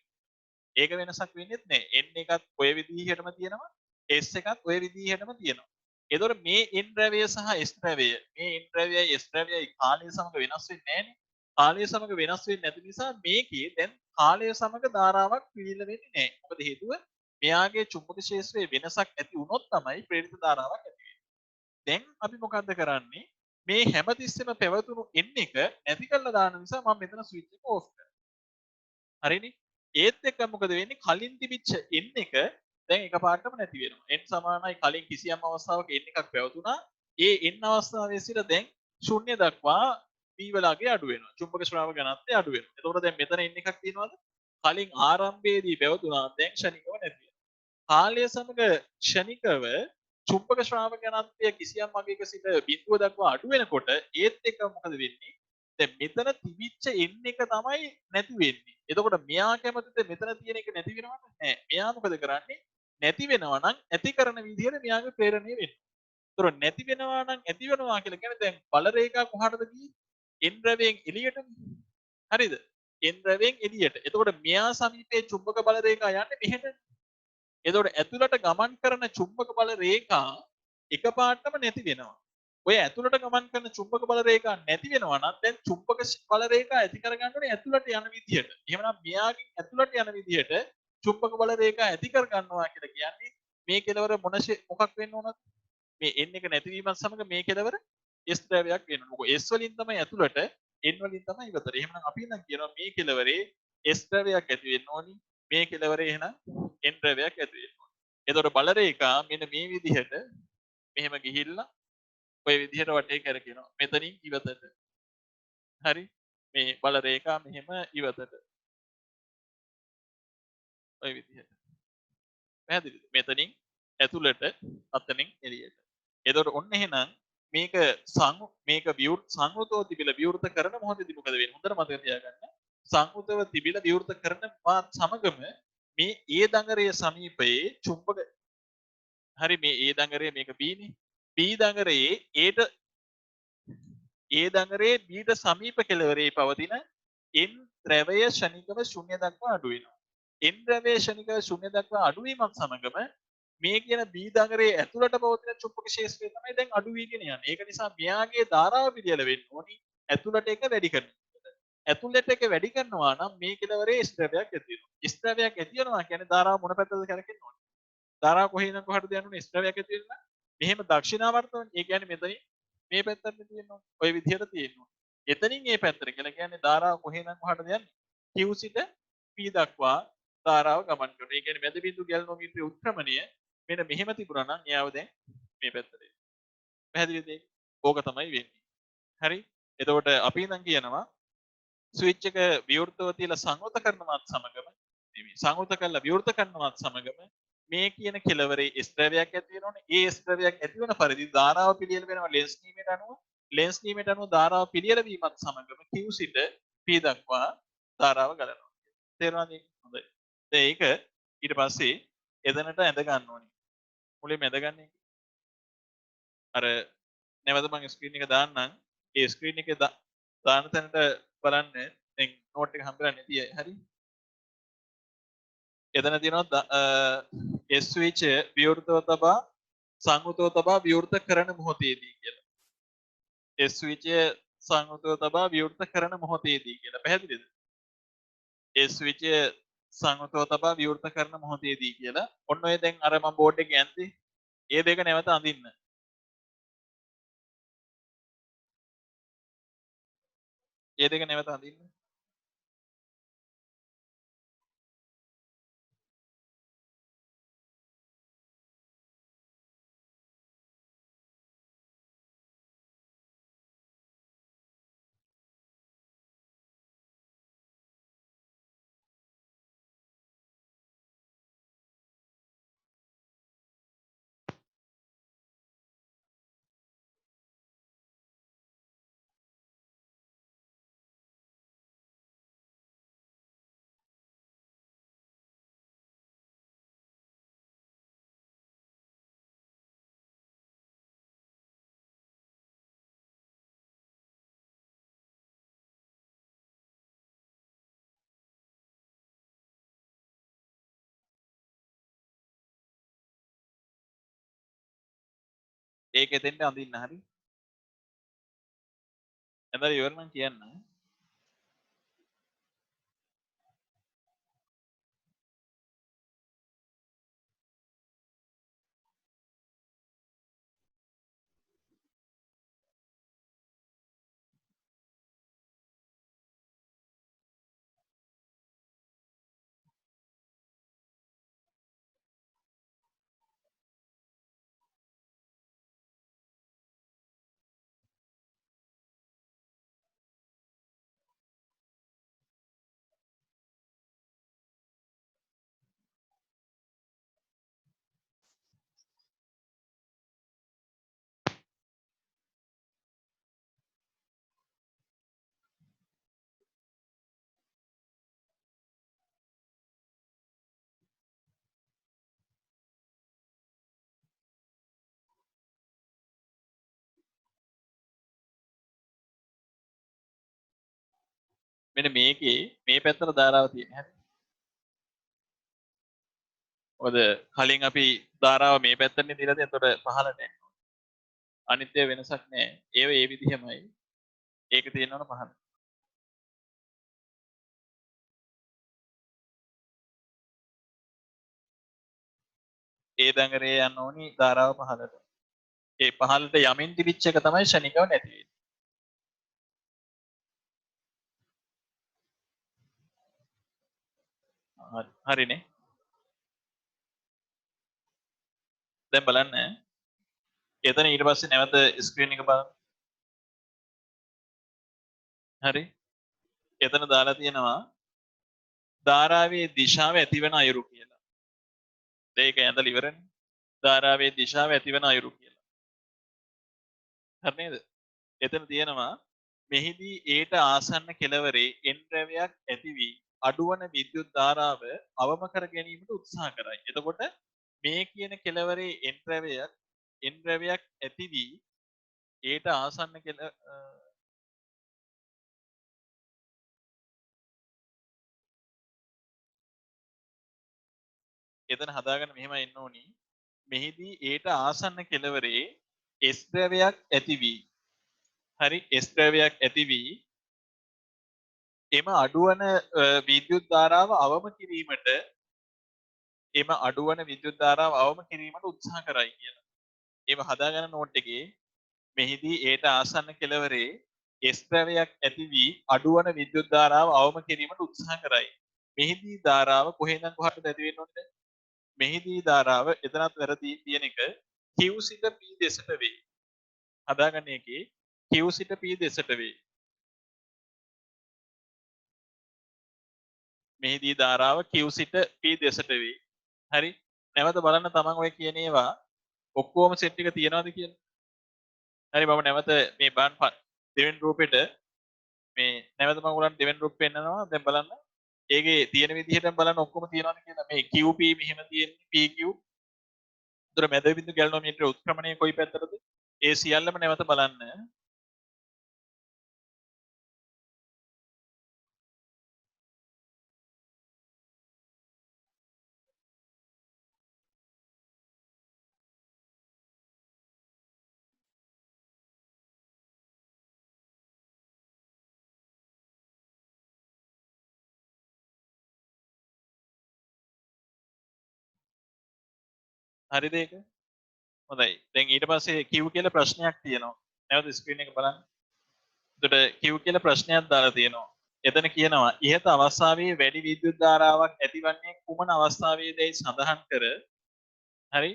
ඒක වෙනසක් වෙන්නේත් නැහැ. n එකත් ඔය විදිහටම තියෙනවා. s එකත් ඔය විදිහටම තියෙනවා. එතකොට මේ n ද්‍රව්‍ය සහ s ද්‍රව්‍ය මේ n ද්‍රව්‍යයි s ද්‍රව්‍යයි කාලය සමග වෙනස් වෙන්නේ නැහැනේ. කාලය සමග වෙනස් වෙන්නේ නැති නිසා මේකේ දැන් කාලය සමග ධාරාවක් පිළිල වෙන්නේ නැහැ. මොකද හේතුව මෙයාගේ චුම්බක ක්ෂේත්‍රයේ වෙනසක් ඇති වුණොත් තමයි ප්‍රේරිත ධාරාවක් ඇති වෙන්නේ. දැන් අපි මොකද්ද කරන්නේ? මේ හැමතිස්සෙම පැවතුණු n එක නැති කරලා දාන නිසා මම මෙතන ස්විච් එක ඕෆ් කරනවා. හරිනේ? ඒත් එක්ක මොකද වෙන්නේ? කලින් තිබිච්ච n එක දැන් එකපාරටම නැති වෙනවා. n සමානයි කලින් කිසියම් අවස්ථාවක n එකක් පැවතුණා. ඒ n අවස්ථාවේ සිට දැන් ශුන්‍ය දක්වා v වලගේ අඩු වෙනවා. චුම්බක ශ්‍රාවක ඝනත්වය අඩු වෙනවා. එතකොට දැන් මෙතන n එකක් තියෙනවද? කලින් ආරම්භයේදී පැවතුණා. දැන් ක්ෂණිකව නැති වෙනවා. කාලය සමග ක්ෂණිකව චුම්බක ශ්‍රාවක ඝනත්වය කිසියම් අගයක සිට බිඳුව දක්වා අඩු වෙනකොට ඒත් එක්ක මොකද වෙන්නේ? දැන් මෙතන තිබිච්ච n එක තමයි නැති වෙන්නේ. එතකොට මෙයා කැමතිද මෙතන තියෙන එක නැති වෙනවද? නෑ. මෙයා මොකද කරන්නේ? නැති වෙනවා නම් ඇති කරන විදිහට මෙයාගේ ප්‍රේරණය වෙනවා. ඒතර නැති වෙනවා නම් ඇති වෙනවා කියලා කියන්නේ දැන් බල රේඛා කොහටද ගියේ? n ද්‍රවයෙන් එළියටනේ. හරිද? n ද්‍රවයෙන් එළියට. එතකොට මෙයා සමීපයේ චුම්බක බල රේඛා යන්නේ මෙහෙට. එතකොට ඇතුළට ගමන් කරන චුම්බක බල රේඛා එකපාරටම නැති වෙනවා. ඔය ඇතුළට ගමන් කරන චුම්බක බල රේඛා නැති වෙනවා නම් දැන් චුම්බක බල රේඛා ඇති කරගන්න ඕනේ ඇතුළට යන විදිහට. එහෙමනම් මෙයාගෙන් ඇතුළට යන විදිහට චුම්බක බල රේඛා ඇති කරගන්නවා කියලා කියන්නේ මේ කෙලවර මොකක් වෙන්න ඕනද? මේ n එක නැතිවීමත් සමග මේ කෙලවර s ද්‍රව්‍යයක් වෙන්න ඕන. මොකද s වලින් තමයි ඇතුළට n වලින් තමයි ඉවතට. එහෙමනම් අපි නම් කියනවා මේ කෙලවරේ s ද්‍රව්‍යයක් ඇති වෙන්න ඕනි. මේ කෙලවරේ එහෙනම් n ද්‍රව්‍යයක් ඇති වෙන්න ඕනි. එතකොට බල රේඛා මෙන්න මේ විදිහට මෙහෙම ගිහිල්ලා ඔය විදිහට වටේ කරකිනවා. මෙතනින් ඉවතට. හරි? මේ බල රේඛා මෙහෙම ඉවතට. ඔය විදිහට. පැහැදිලිද? මෙතනින් ඇතුළට අතනින් එළියට. එතකොට ඔන්න එහෙනම් මේක මේක සංවෘතව තිබිලා විවෘත කරන මොහොතේදී මොකද වෙන්නේ? හොඳට මතක තියාගන්න. සංවෘතව තිබිලා විවෘත කරන මාත් සමගම මේ ඒ දඟරයේ සමීපයේ චුම්බක හරි මේ ඒ දඟරයේ මේක B නේ. B දඟරයේ ඒ දඟරයේ B ට සමීප කෙළවරේ පවතින n ද්‍රවය ශනිකව ශුන්‍ය දක්වා අඩු වෙනවා. n ද්‍රවය ශනිකව ශුන්‍ය දක්වා අඩු වීමත් සමගම මේ කියන B දඟරයේ ඇතුළට පවතින චුම්බක ක්ෂේත්‍රය තමයි දැන් අඩු වීගෙන යන්නේ. ඒක නිසා මෙයාගේ ධාරාව පිළියෙල වෙන්න ඕනි ඇතුළට එක වැඩි කරනකොට. ඇතුළට එක වැඩි කරනවා නම් මේ කෙළවරේ S ද්‍රවයක් ඇති වෙනවා. S ද්‍රවයක් ඇති වෙනවා කියන්නේ ධාරාව මොන පැත්තද කරකෙන්න ඕනේ? ධාරාව කොහේ ඉඳන් කොහටද යන්න ඕනේ? S ද්‍රවයක් ඇති වෙන්න. මෙහෙම දක්ෂිනාවර්තන. ඒ කියන්නේ මෙතනින් මේ පැත්තට තියෙනවා. ඔය විදිහට තියෙනවා. එතනින් මේ පැත්තට කියලා කියන්නේ ධාරාව කොහේ ඉඳන් කොහටද යන්නේ? Q සිට P දක්වා ධාරාව ගමන් කරනවා. ඒ කියන්නේ මැද බිඳු ගැලනෝමීටරයේ උත්ක්‍රමණය මෙන්න මෙහෙම තිබුණා නම් එයාව දැන් මේ පැත්තට එන්න. පැහැදිලිද ඒක? ඕක තමයි වෙන්නේ. හරි? එතකොට අපි ඉඳන් කියනවා ස්විච් එක විවෘතව තියලා සංවෘත කරනවත් සමගම නෙමෙයි සංවෘත කරලා විවෘත කරනවත් සමගම මේ කියන කෙලවරේ S ද්‍රවයක් ඇති වෙනෝනේ. ඒ S ද්‍රවයක් ඇති වෙන පරිදි ධාරාව පිළියෙල වෙනවා ලෙන්ස් නීමයට අනුව. ලෙන්ස් නීමයට අනුව ධාරාව පිළියෙල වීමත් සමගම Q සිට P දක්වා ධාරාව ගලනවා. තේරුණාද? හොඳයි. දැන් ඒක ඊට පස්සේ එදෙනට ඇඳ ගන්න ඕනේ. මුලින්ම ඇඳගන්නේ අර නැවත මම ස්ක්‍රීන් එක දාන්නම්. ඒ ස්ක්‍රීන් එකේ දාන තැනට බලන්න දැන් නෝට් එක හම්බෙලා නැති අය. හරි? එතන තියෙනවා S ස්විච් විවෘතව තබා සංවෘතව තබා විවෘත කරන මොහොතේදී කියලා. S ස්විච් සංවෘතව තබා විවෘත කරන මොහොතේදී කියලා. පැහැදිලිද? S ස්විච් සංවෘතව තබා විවෘත කරන මොහොතේදී කියලා. ඔන්න ඔය දැන් අර මම බෝඩ් එකේ ඇන්දේ. ඒ දෙක නැවත අඳින්න. ඒ දෙක නැවත අඳින්න. ඒක එතෙන්ට අඳින්න හරි. එතන ඉවර නම් කියන්න. මෙන්න මේකේ මේ පැත්තට ධාරාව තියෙන හැටි. මොකද කලින් අපි ධාරාව මේ පැත්තටනේ දීලා තියෙන්නේ. එතකොට පහළට යනවා. අනිත්‍ය වෙනසක් නැහැ. ඒව ඒ විදිහමයි. ඒක තියෙනවනේ පහළ. ඒ දඟරේ යන්න ඕනි ධාරාව පහළට. ඒ පහළට යමින් තිබිච්ච එක තමයි ශනිකව නැති වෙන්නේ. හරිනේ. දැන් බලන්න. එතන ඊට පස්සේ නැවත ස්ක්‍රීන් එක බලන්න. හරි. එතන දාලා තියෙනවා ධාරාවේ දිශාව ඇතිවන අයුරු කියලා. ඒක ඇඳලා ඉවරනේ. ධාරාවේ දිශාව ඇතිවන අයුරු කියලා. හරි නේද? එතන තියෙනවා මෙහිදී ඒට ආසන්න කෙළවරේ එන් ද්‍රව්‍යයක් ඇති වී අඩුවන විද්‍යුත් ධාරාව අවම කර ගැනීමට උත්සාහ කරයි. එතකොට මේ කියන කෙළවරේ එන් ද්‍රව්‍යයක් ඇති වී ඒට ආසන්න එතන හදාගන්න මෙහෙම එන්න ඕනි. මෙහිදී ඒට ආසන්න කෙළවරේ S ද්‍රව්‍යයක් ඇති වී හරි S ද්‍රව්‍යයක් ඇති වී එම අඩුවන විද්‍යුත් ධාරාව අවම කිරීමට උත්සාහ කරයි කියලා. ඒව හදාගන්න නෝට් එකේ මෙහිදී ඒට ආසන්න කෙළවරේ S ද්‍රව්‍යයක් ඇති වී අඩුවන විද්‍යුත් ධාරාව අවම කිරීමට උත්සාහ කරයි. මෙහිදී ධාරාව කොහෙන්ද කොහටද ඇති වෙන්නේ නැද්ද? මෙහිදී ධාරාව එතනත් වැරදි තියෙන එක Q සිට P දෙසට වේ. හදාගන්න එකේ Q සිට P දෙසට වේ. මෙහිදී ධාරාව Q සිට P දෙසට වේ. හරි. නැවත බලන්න තමන් ඔය කියන ඒවා ඔක්කොම සෙට් එක තියනවාද කියලා. හරි මම නැවත මේ බලන්න දෙවෙනි රූපෙට මේ නැවත මම උගලන්ට දෙවෙනි රූප පෙන්නනවා. දැන් බලන්න. ඒකේ තියෙන විදිහටම බලන්න ඔක්කොම තියනවාද කියලා. මේ QP මෙහෙම තියෙන්නේ PQ. උතර මැද බිඳු ගැලනෝමීටර උත්ක්‍රමණය කොයි පැත්තටද? ඒ සියල්ලම නැවත බලන්න. හරිද ඒක? හොඳයි. දැන් ඊට පස්සේ Q කියලා ප්‍රශ්නයක් තියෙනවා. නැවත ස්ක්‍රීන් එක බලන්න. එතකොට Q කියලා ප්‍රශ්නයක් දාලා තියෙනවා. එතන කියනවා ඉහත අවස්ථාවේ වැඩි විද්‍යුත් ධාරාවක් ඇතිවන්නේ කුමන අවස්ථාවේදයි සඳහන් කර හරි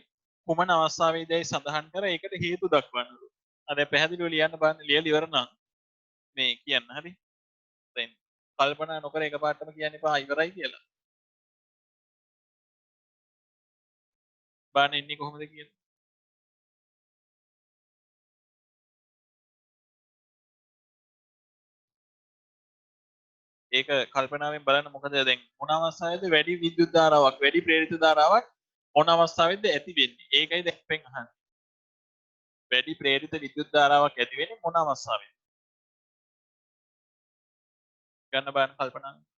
කුමන අවස්ථාවේදයි සඳහන් කර ඒකට හේතු දක්වන්නලු. අද පැහැදිලිව ලියන්න බලන්න ලියලා ඉවර නම් මේ කියන්න හරි. දැන් කල්පනා නොකර එකපාරටම කියන්න එපා ඉවරයි කියලා. බලන්න ඉන්නේ කොහොමද කියලා. ඒක කල්පනාවෙන් බලන්න මොකද දැන් මොන අවස්ථාවේද වැඩි විද්‍යුත් ධාරාවක් වැඩි ප්‍රේරිත ධාරාවක් මොන අවස්ථාවේද ඇති වෙන්නේ? ඒකයි දැන් අපෙන් අහන්නේ. වැඩි ප්‍රේරිත විද්‍යුත් ධාරාවක් ඇති වෙන්නේ මොන අවස්ථාවේද? ගන්න බලන්න කල්පනාවෙන්.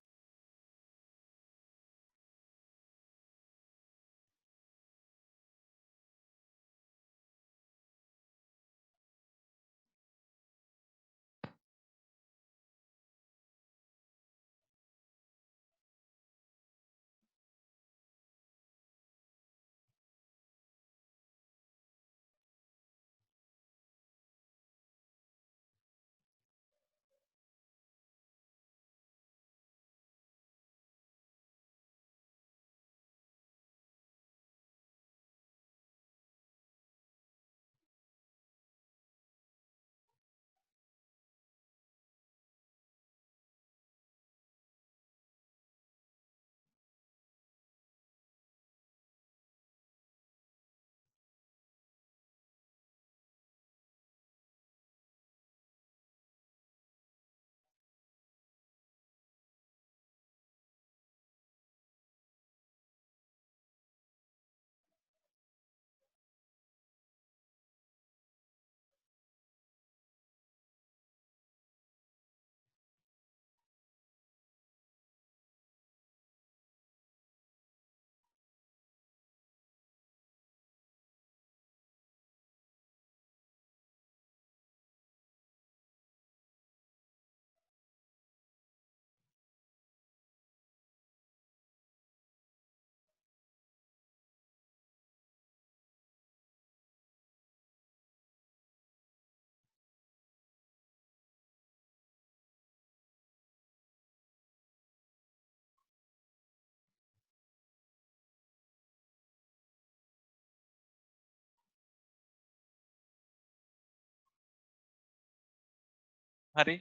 හරි.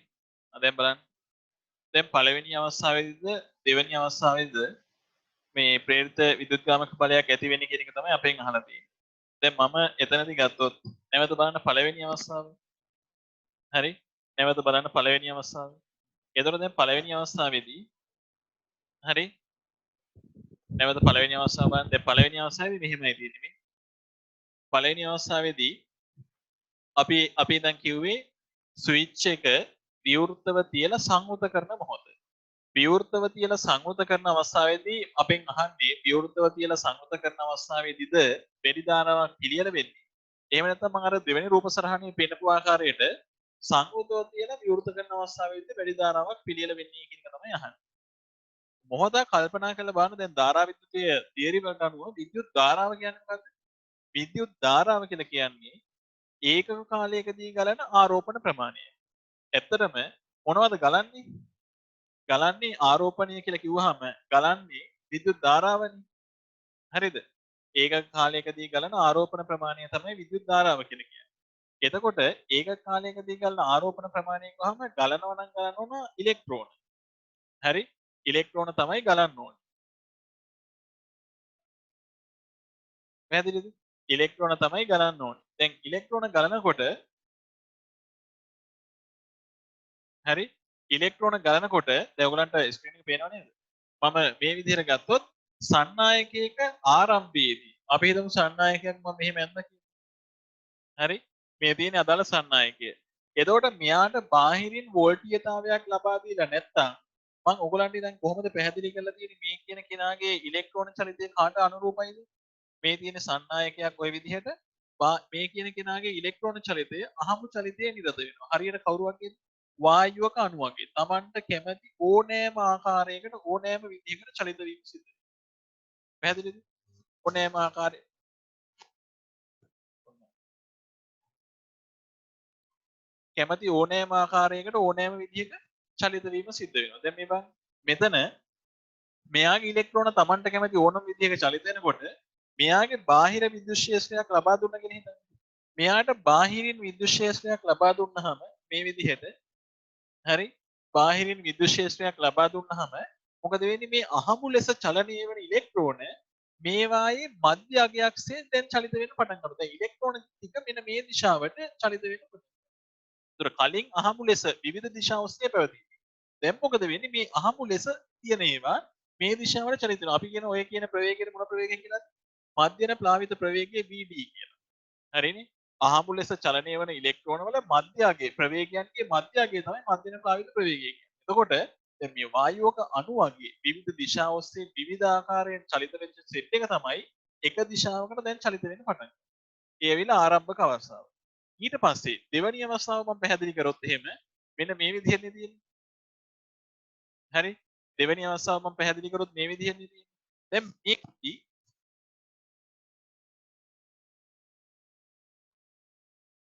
දැන් බලන්න. දැන් පළවෙනි අවස්ථාවේදීද දෙවෙනි අවස්ථාවේදීද මේ ප්‍රේරිත විදුත්ගාමක බලයක් ඇති වෙන්නේ කියන එක තමයි අපෙන් අහලා තියෙන්නේ. දැන් මම එතනදී ගත්තොත් නැවත බලන්න පළවෙනි අවස්ථාව. හරි. නැවත බලන්න පළවෙනි අවස්ථාව. එතකොට දැන් පළවෙනි අවස්ථාවේදී හරි. නැවත පළවෙනි අවස්ථාව බලන්න. දැන් පළවෙනි අවස්ථාවේදී මෙහෙමයි තියෙන්නේ මේ. පළවෙනි අවස්ථාවේදී අපි දැන් කිව්වේ ස්විච් එක විවෘතව තියලා සංවෘත කරන මොහොත. විවෘතව තියලා සංවෘත කරන අවස්ථාවේදී අපෙන් අහන්නේ විවෘතව තියලා සංවෘත කරන අවස්ථාවේදීද වැඩි ධාරාවක් පිළියෙල වෙන්නේ. එහෙම නැත්නම් මම අර දෙවෙනි රූප සරහනේ පෙන්නපු ආකාරයට සංවෘතව තියලා විවෘත කරන අවස්ථාවේදී වැඩි ධාරාවක් පිළියෙල වෙන්නේ කියන එක තමයි අහන්නේ. මොහොතක් කල්පනා කරලා බලන්න දැන් ධාරා විද්‍යුතයේ තියරි වලට අනුව විද්‍යුත් ධාරාව කියන්නේ මොකක්ද? විද්‍යුත් ධාරාව කියලා කියන්නේ ඒකක කාලයකදී ගලන ආරෝපණ ප්‍රමාණය. ඇත්තටම මොනවද ගලන්නේ? ගලන්නේ ආරෝපණය කියලා කිව්වහම ගලන්නේ විද්‍යුත් ධාරාවනේ. හරිද? ඒකක කාලයකදී ගලන ආරෝපණ ප්‍රමාණය තමයි විද්‍යුත් ධාරාව කියලා කියන්නේ. එතකොට ඒකක කාලයකදී ගලන ආරෝපණ ප්‍රමාණය කියවහම ගලනවා නම් ගලන්න ඕන ඉලෙක්ට්‍රෝන. හරි? ඉලෙක්ට්‍රෝන තමයි ගලන්න ඕනේ. පැහැදිලිද? ඉලෙක්ට්‍රෝන තමයි ගලන්න ඕනේ. දැන් ඉලෙක්ට්‍රෝන ගලනකොට හරි? ඉලෙක්ට්‍රෝන ගලනකොට දැන් ඔයගලන්ට ස්ක්‍රීන් එක පේනව නේද? මම මේ විදිහට ගත්තොත් සන්නායකයක ආරම්භයේදී අපි හිතමු සන්නායකයක් මම මෙහෙම යන්න කියලා. හරි? මේ තියෙන අදාළ සන්නායකය. එතකොට මෙයාට බාහිරින් වෝල්ටීයතාවයක් ලබා දීලා නැත්තම් මම ඔයගලන්ට දැන් කොහොමද පැහැදිලි කරලා තියෙන්නේ මේ කියන කෙනාගේ ඉලෙක්ට්‍රෝන චලිතය කාට අනුරූපයිද? මේ තියෙන සන්නායකයක් ওই විදිහට මේ කියන කෙනාගේ ඉලෙක්ට්‍රෝන චලිතය අහමු චලිතයේ නිරත වෙනවා. හරියට කවුරු වගේද? වායුවක අණු වගේ. Tamanට කැමති ඕනෑම ආකාරයකට ඕනෑම විදිහකට චලිත වීම සිද්ධ වෙනවා. පැහැදිලිද? ඕනෑම ආකාරයක කැමති ඕනෑම ආකාරයකට ඕනෑම විදිහක චලිත වීම සිද්ධ වෙනවා. දැන් මේ බලන්න. මෙතන මෙයාගේ ඉලෙක්ට්‍රෝන Tamanට කැමති ඕනම විදිහක චලිත වෙනකොට මෙයාගේ බාහිර විද්‍යුත් ක්ෂේත්‍රයක් ලබා දුන්න කියන හිතන්න. මෙයාට බාහිරින් විද්‍යුත් ක්ෂේත්‍රයක් ලබා දුන්නාම මේ විදිහට හරි බාහිරින් විද්‍යුත් ක්ෂේත්‍රයක් ලබා දුන්නාම මොකද වෙන්නේ මේ අහමු ලෙස චලනය වෙන ඉලෙක්ට්‍රෝන මේවායේ මධ්‍ය අගයක්සේ දැන් චලිත වෙන්න පටන් ගන්නවා. දැන් ඉලෙක්ට්‍රෝන ටික මෙන්න මේ දිශාවට චලිත වෙන්න පටන් ගන්නවා. ඒතර කලින් අහමු ලෙස විවිධ දිශා ඔස්සේ පැවතියි. දැන් මොකද වෙන්නේ මේ අහමු ලෙස තියෙන ඒවා මේ දිශාවට චලිත වෙනවා. අපි කියන ඔය කියන ප්‍රවේගයට මොන ප්‍රවේගය කියලාද? මධ්‍යන ප්ලාවිත ප්‍රවේගය VD කියලා. හරිනේ? අහමු ලෙස චලනය වන ඉලෙක්ට්‍රෝන වල මධ්‍ය අගයේ ප්‍රවේගයන්ගේ මධ්‍ය අගය තමයි මධ්‍යන ප්ලාවිත ප්‍රවේගය කියන්නේ. එතකොට දැන් මේ වායුවක අණු වගේ විවිධ දිශා ඔස්සේ විවිධ ආකාරයෙන් චලිත වෙච්ච සෙට් එක තමයි එක දිශාවකට දැන් චලිත වෙන්න පටන් ගන්නේ. ඒ ඇවිල්ලා ආරම්භක අවස්ථාව. ඊට පස්සේ දෙවැනි අවස්ථාව මම පැහැදිලි කරොත් එහෙම මෙන්න මේ විදිහටනේ තියෙන්නේ. හරි? දෙවැනි අවස්ථාව මම පැහැදිලි කරොත් මේ විදිහටනේ තියෙන්නේ. දැන් මේකදී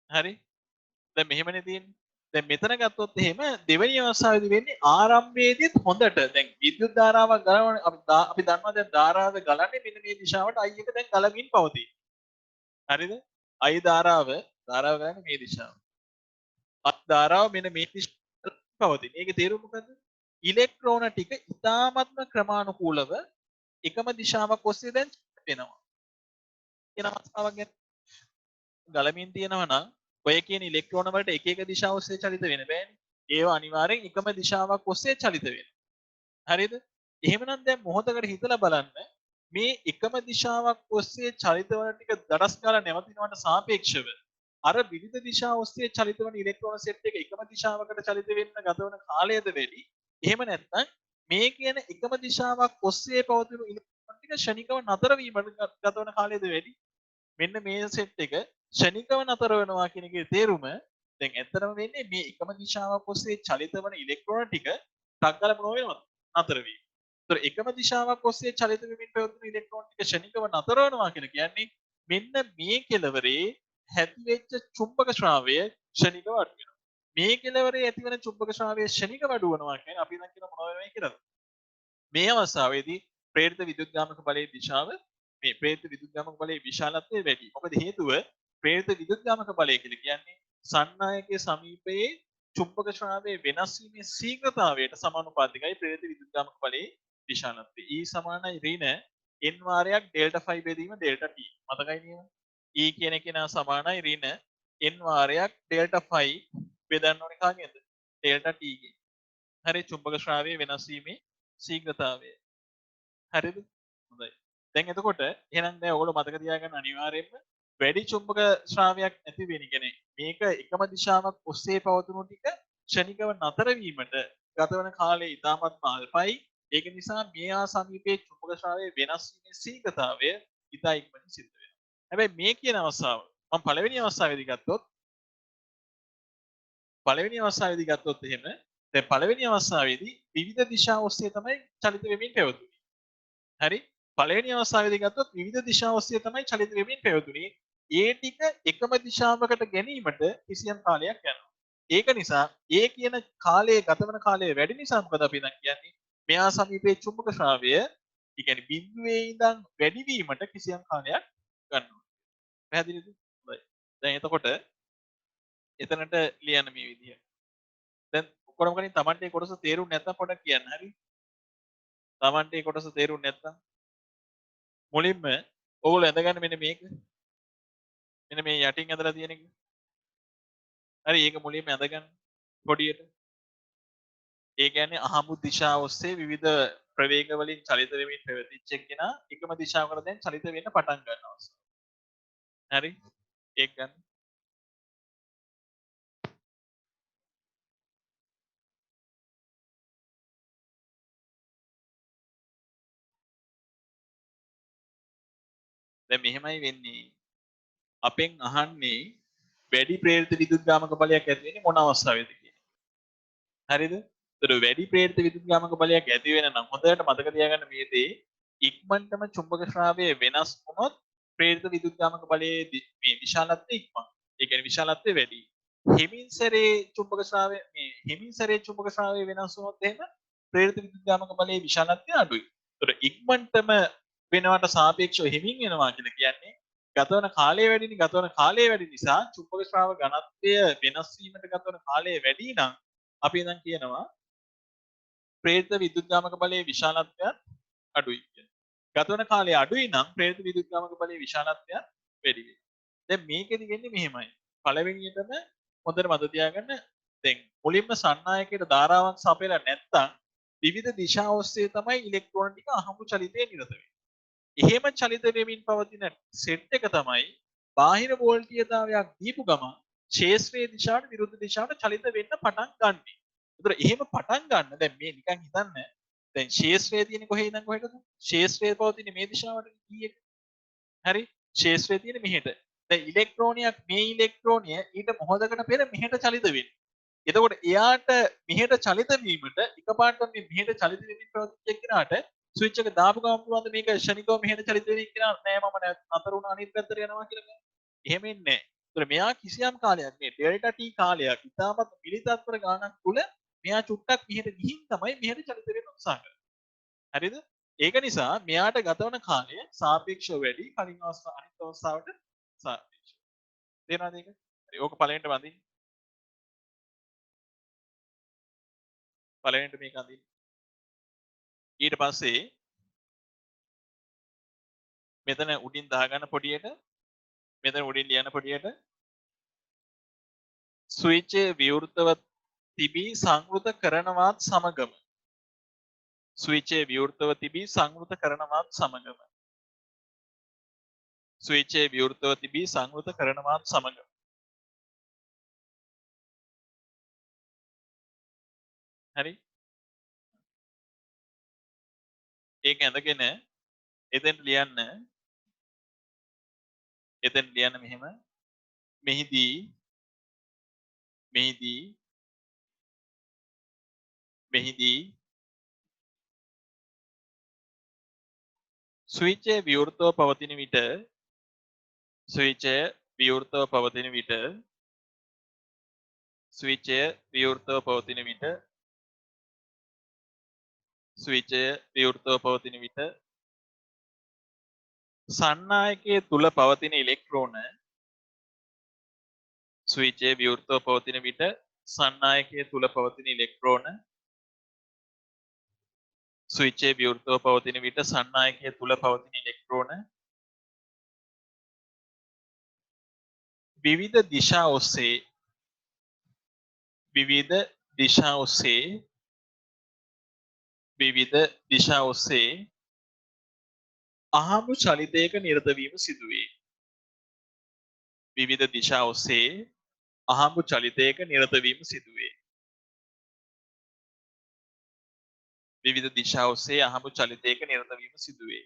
හරි? දැන් මෙහෙමනේ තියෙන්නේ. දැන් මෙතන ගත්තොත් එහෙම දෙවෙනි අවස්ථාවේදී වෙන්නේ ආරම්භයේදීත් හොඳට දැන් විද්‍යුත් ධාරාවක් ගලවන අපි දන්නවා දැන් ධාරාව ගලන්නේ මෙන්න මේ දිශාවට I එක දැන් ගලමින් පවතී. හරිද? I ධාරාව ගලන්නේ මේ දිශාවට. I ධාරාව මෙන්න මේ දිශාවට පවතී. මේකේ තේරුම මොකද්ද? ඉලෙක්ට්‍රෝන ටික ඉතාමත්ම ක්‍රමානුකූලව එකම දිශාවක් ඔස්සේ දැන් වෙනවා. කියන අවස්ථාවක් ගැන ගලමින් තියෙනවා නම් ඔය කියන ඉලෙක්ට්‍රෝන වලට එක එක දිශා ඔස්සේ චලිත වෙන්න බෑනේ. ඒවා අනිවාර්යෙන් එකම දිශාවක් ඔස්සේ චලිත වෙනවා. හරිද? එහෙමනම් දැන් මොහොතකට හිතලා බලන්න මේ එකම දිශාවක් ඔස්සේ චලිත වන ටික දඩස් කාලා නැවතිනවට සාපේක්ෂව අර විවිධ දිශා ඔස්සේ චලිත වන ඉලෙක්ට්‍රෝන සෙට් එක එකම දිශාවකට චලිත වෙන්න ගත වන කාලයද වැඩි. එහෙම නැත්නම් මේ කියන එකම දිශාවක් ඔස්සේ පවතින ඉලෙක්ට්‍රෝන ටික ෂණිකව නතර වීමට ගත වන කාලයද වැඩි. මෙන්න මේ සෙට් එක ෂණිකව නතර වෙනවා කියන එකේ තේරුම දැන් ඇත්තටම වෙන්නේ මේ එකම දිශාවක් ඔස්සේ චලිත වන ඉලෙක්ට්‍රෝන ටික ටක් ගාලා මොනව වෙනවද? නතර වීම. ඒතර එකම දිශාවක් ඔස්සේ චලිත වෙමින් පැවතුන ඉලෙක්ට්‍රෝන ටික ෂණිකව නතර වෙනවා කියලා කියන්නේ මෙන්න මේ කෙලවරේ ඇතිවෙච්ච චුම්බක ශ්‍රාවය ෂණිකව අඩු වෙනවා. මේ කෙලවරේ ඇතිවන චුම්බක ශ්‍රාවය ෂණිකව අඩු වෙනවා කියන්නේ අපි නම් කියන මොනව වෙනවයි කියලාද? මේ අවස්ථාවේදී ප්‍රේරිත විදුත්ගාමක බලයේ දිශාව මේ ප්‍රේරිත විදුත්ගාමක බලයේ විශාලත්වය වැඩි. මොකද හේතුව ප්‍රේරිත විදුත්ගාමක බලය කියලා කියන්නේ සන්නායකයේ සමීපයේ චුම්බක ශ්‍රාවයේ වෙනස් වීමේ ශීඝ්‍රතාවයට සමානුපාතිකයි ප්‍රේරිත විදුලියාත්මක බලයේ විශාලත්වය. E සමානයි ඍණ n වාරයක් ඩෙල්ටා ෆයි බෙදීම ඩෙල්ටා t. මතකයි නේද? E කියන එක නා සමානයි ඍණ n වාරයක් ඩෙල්ටා ෆයි බෙදන්න ඕනේ කාගෙන්ද? ඩෙල්ටා t ගෙන්. හරි චුම්බක ශ්‍රාවයේ වෙනස් වීමේ ශීඝ්‍රතාවය. හරිද? හොඳයි. දැන් එතකොට එහෙනම් දැන් ඔයගොල්ලෝ මතක තියාගන්න අනිවාර්යයෙන්ම වැඩි චුම්බක ශ්‍රාවයක් ඇති වෙන කියන්නේ මේක එකම දිශාවක් ඔස්සේ පවතුණු ටික ක්ෂණිකව නතර වීමට ගතවන කාලය ඉතාමත් අල්පයි. ඒක නිසා මේ සමීපයේ චුම්බක ශ්‍රාවයේ වෙනස් වීමේ ශීඝ්‍රතාවය ඉතා ඉක්මනින් සිද්ධ වෙනවා. හැබැයි මේ කියන අවස්ථාව මම පළවෙනි අවස්ථාවේදී ගත්තොත් එහෙම දැන් පළවෙනි අවස්ථාවේදී විවිධ දිශා ඔස්සේ තමයි චලිත වෙමින් පැවතුනේ. හරි පළවෙනි අවස්ථාවේදී ගත්තොත් විවිධ දිශා ඔස්සේ තමයි චලිත වෙමින් පැවතුනේ. ඒ ටික එකම දිශාවකට ගැනීමට කිසියම් කාලයක් යනවා. ඒක නිසා ඒ කියන කාලයේ ගතවන කාලය වැඩි නිසා මොකද අපි දැන් කියන්නේ මෙහා සමීපයේ චුම්බක ශ්‍රාවය ඒ කියන්නේ බිඳුවේ ඉඳන් වැඩි වීමට කිසියම් කාලයක් ගන්නවා. පැහැදිලිද? හොඳයි. දැන් එතකොට එතනට ලියන්න මේ විදිහ. දැන් ඔක්කොම කලින් Tamante මේ කොටස තේරුම් නැත්නම් පොඩ්ඩක් කියන්න. හරි? Tamante මේ කොටස තේරුම් නැත්නම් මුලින්ම ඕගොල්ලෝ ඇඳගන්න මෙන්න මේක. මෙන්න මේ යටින් ඇඳලා තියෙන එක. හරි ඒක මුලින්ම ඇඳගන්න පොඩියට. ඒ කියන්නේ අහඹු දිශා ඔස්සේ විවිධ ප්‍රවේග වලින් චලිත වෙමින් පැවතිච්ච එක්කෙනා එකම දිශාවකට දැන් චලිත වෙන්න පටන් ගන්නවා. හරි? ඒක ගන්න. දැන් මෙහෙමයි වෙන්නේ. අපෙන් අහන්නේ වැඩි ප්‍රේරිත විදුලියාත්මක බලයක් ඇති වෙන්නේ මොන අවස්ථාවේද කියන්නේ. හරිද? ඒතර වැඩි ප්‍රේරිත විදුලියාත්මක බලයක් ඇති වෙන නම් හොඳට මතක තියාගන්න මේ දේ ඉක්මනටම චුම්බක ශ්‍රාවය වෙනස් වුණොත් ප්‍රේරිත විදුලියාත්මක බලයේ මේ විශාලත්වය ඉක්මන. ඒ කියන්නේ විශාලත්වය වැඩි. හිමින් සැරේ චුම්බක ශ්‍රාවය මේ හිමින් සැරේ චුම්බක ශ්‍රාවය වෙනස් වුණොත් එහෙම ප්‍රේරිත විදුලියාත්මක බලයේ විශාලත්වය අඩුයි. ඒතර ඉක්මනටම වෙනවට සාපේක්ෂව හිමින් වෙනවා කියලා කියන්නේ ගතවන කාලය වැඩිනේ ගතවන කාලය වැඩි නිසා චුම්බක ශ්‍රාව ඝනත්වය වෙනස් වීමට ගතවන කාලය වැඩි නම් අපි දැන් කියනවා ප්‍රේරිත විදුලියාත්මක බලයේ විශාලත්වයත් අඩුයි කියලා. ගතවන කාලය අඩුයි නම් ප්‍රේරිත විදුලියාත්මක බලයේ විශාලත්වයත් වැඩි වෙනවා. දැන් මේකෙදි වෙන්නේ මෙහෙමයි. පළවෙනියටම හොඳට මතක තියාගන්න දැන් මුලින්ම සන්නායකයට ධාරාවක් සපයලා නැත්නම් විවිධ දිශා ඔස්සේ තමයි ඉලෙක්ට්‍රෝන ටික අහඹු චලිතයේ නිරත වෙන්නේ. එහෙම චලිත වෙමින් පවතින සෙට් එක තමයි බාහිර වෝල්ටීයතාවයක් දීපු ගමන් ක්ෂේත්‍රයේ දිශාවට විරුද්ධ දිශාවට චලිත වෙන්න පටන් ගන්නෙ. ඒතර එහෙම පටන් ගන්න දැන් මේ නිකන් හිතන්න දැන් ක්ෂේත්‍රයේ තියෙන්නේ කොහේ ඉඳන් කොහෙටද? ක්ෂේත්‍රයේ පවතින මේ දිශාවට කීයක? හරි? ක්ෂේත්‍රයේ තියෙන්නේ මෙහෙට. දැන් ඉලෙක්ට්‍රෝනයක් මේ ඉලෙක්ට්‍රෝනය ඊට මොහොතකට පෙර මෙහෙට චලිත වෙන්නේ. එතකොට එයාට මෙහෙට චලිත වීමට එකපාරට මේ මෙහෙට චලිත වෙමින් පවතින කෙනාට ස්විච් එක දාපු ගමන් පුළුවන් මේක ෂණිකව මෙහෙට චලිත වෙමින් කෙනා නෑ මම නතර වුණා අනිත් පැත්තට යනවා කියලා නෑ. එහෙම ඉන්නේ නෑ. ඒතර මෙයා කිසියම් කාලයක් මේ ඩෙල්ටා t කාලයක් ඉතාමත් මිලිතත්පර ගානක් තුල මෙයා චුට්ටක් මෙහෙට ගිහින් තමයි මෙහෙට චලිත වෙන්න උත්සාහ කරන්නේ. හරිද? ඒක නිසා මෙයාට ගතවන කාලය සාපේක්ෂව වැඩි කලින් අවස්ථාව අනිත් අවස්ථාවට සාපේක්ෂව. තේරෙනවද ඒක? හරි ඕක පළවෙනිට වඳින්න. පළවෙනිට මේක අඳින්න. ඊට පස්සේ මෙතන උඩින් දාගන්න පොඩියට මෙතන උඩින් ලියන පොඩියට ස්විච්යේ විවෘතව තිබී සංවෘත කරනවත් සමගම ස්විච්යේ විවෘතව තිබී සංවෘත කරනවත් සමගම ස්විච්යේ විවෘතව තිබී සංවෘත කරනවත් සමගම හරි ඒක ඇඳගෙන එතෙන් ලියන්න මෙහෙම මෙහිදී ස්විච්යේ විවෘතව පවතින විට ස්විච්යේ විවෘතව පවතින විට සන්නායකයේ තුල පවතින ඉලෙක්ට්‍රෝන ස්විච්යේ විවෘතව පවතින විට සන්නායකයේ තුල පවතින ඉලෙක්ට්‍රෝන ස්විචයේ විවෘතව පවතින විට සන්නායකයේ තුල පවතින ඉලෙක්ට්‍රෝන විවිධ දිශා ඔස්සේ විවිධ දිශා ඔස්සේ විවිධ දිශා ඔස්සේ අහඹු චලිතයක නිරත වීම සිදුවේ. විවිධ දිශා ඔස්සේ අහඹු චලිතයක නිරත වීම සිදුවේ. විවිධ දිශා ඔස්සේ අහඹු චලිතයක නිරත වීම සිදුවේ.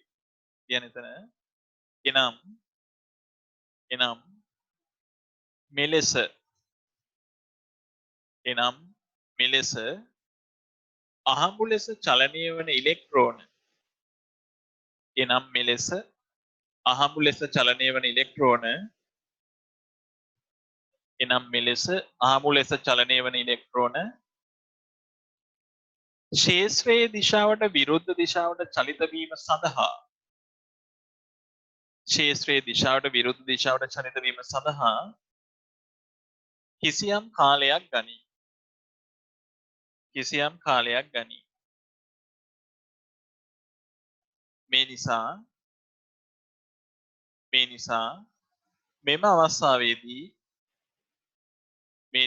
කියන්නේ එතන එනම් මෙලෙස අහඹු ලෙස චලනය වන ඉලෙක්ට්‍රෝන එනම් මෙලෙස අහඹු ලෙස චලනය වන ඉලෙක්ට්‍රෝන එනම් මෙලෙස අහඹු ලෙස චලනය වන ඉලෙක්ට්‍රෝන ක්ෂේත්‍රයේ දිශාවට විරුද්ධ දිශාවට චලිත වීම සඳහා ක්ෂේත්‍රයේ දිශාවට විරුද්ධ දිශාවට චලිත වීම සඳහා කිසියම් කාලයක් ගනී. කිසියම් කාලයක් ගනී. මේ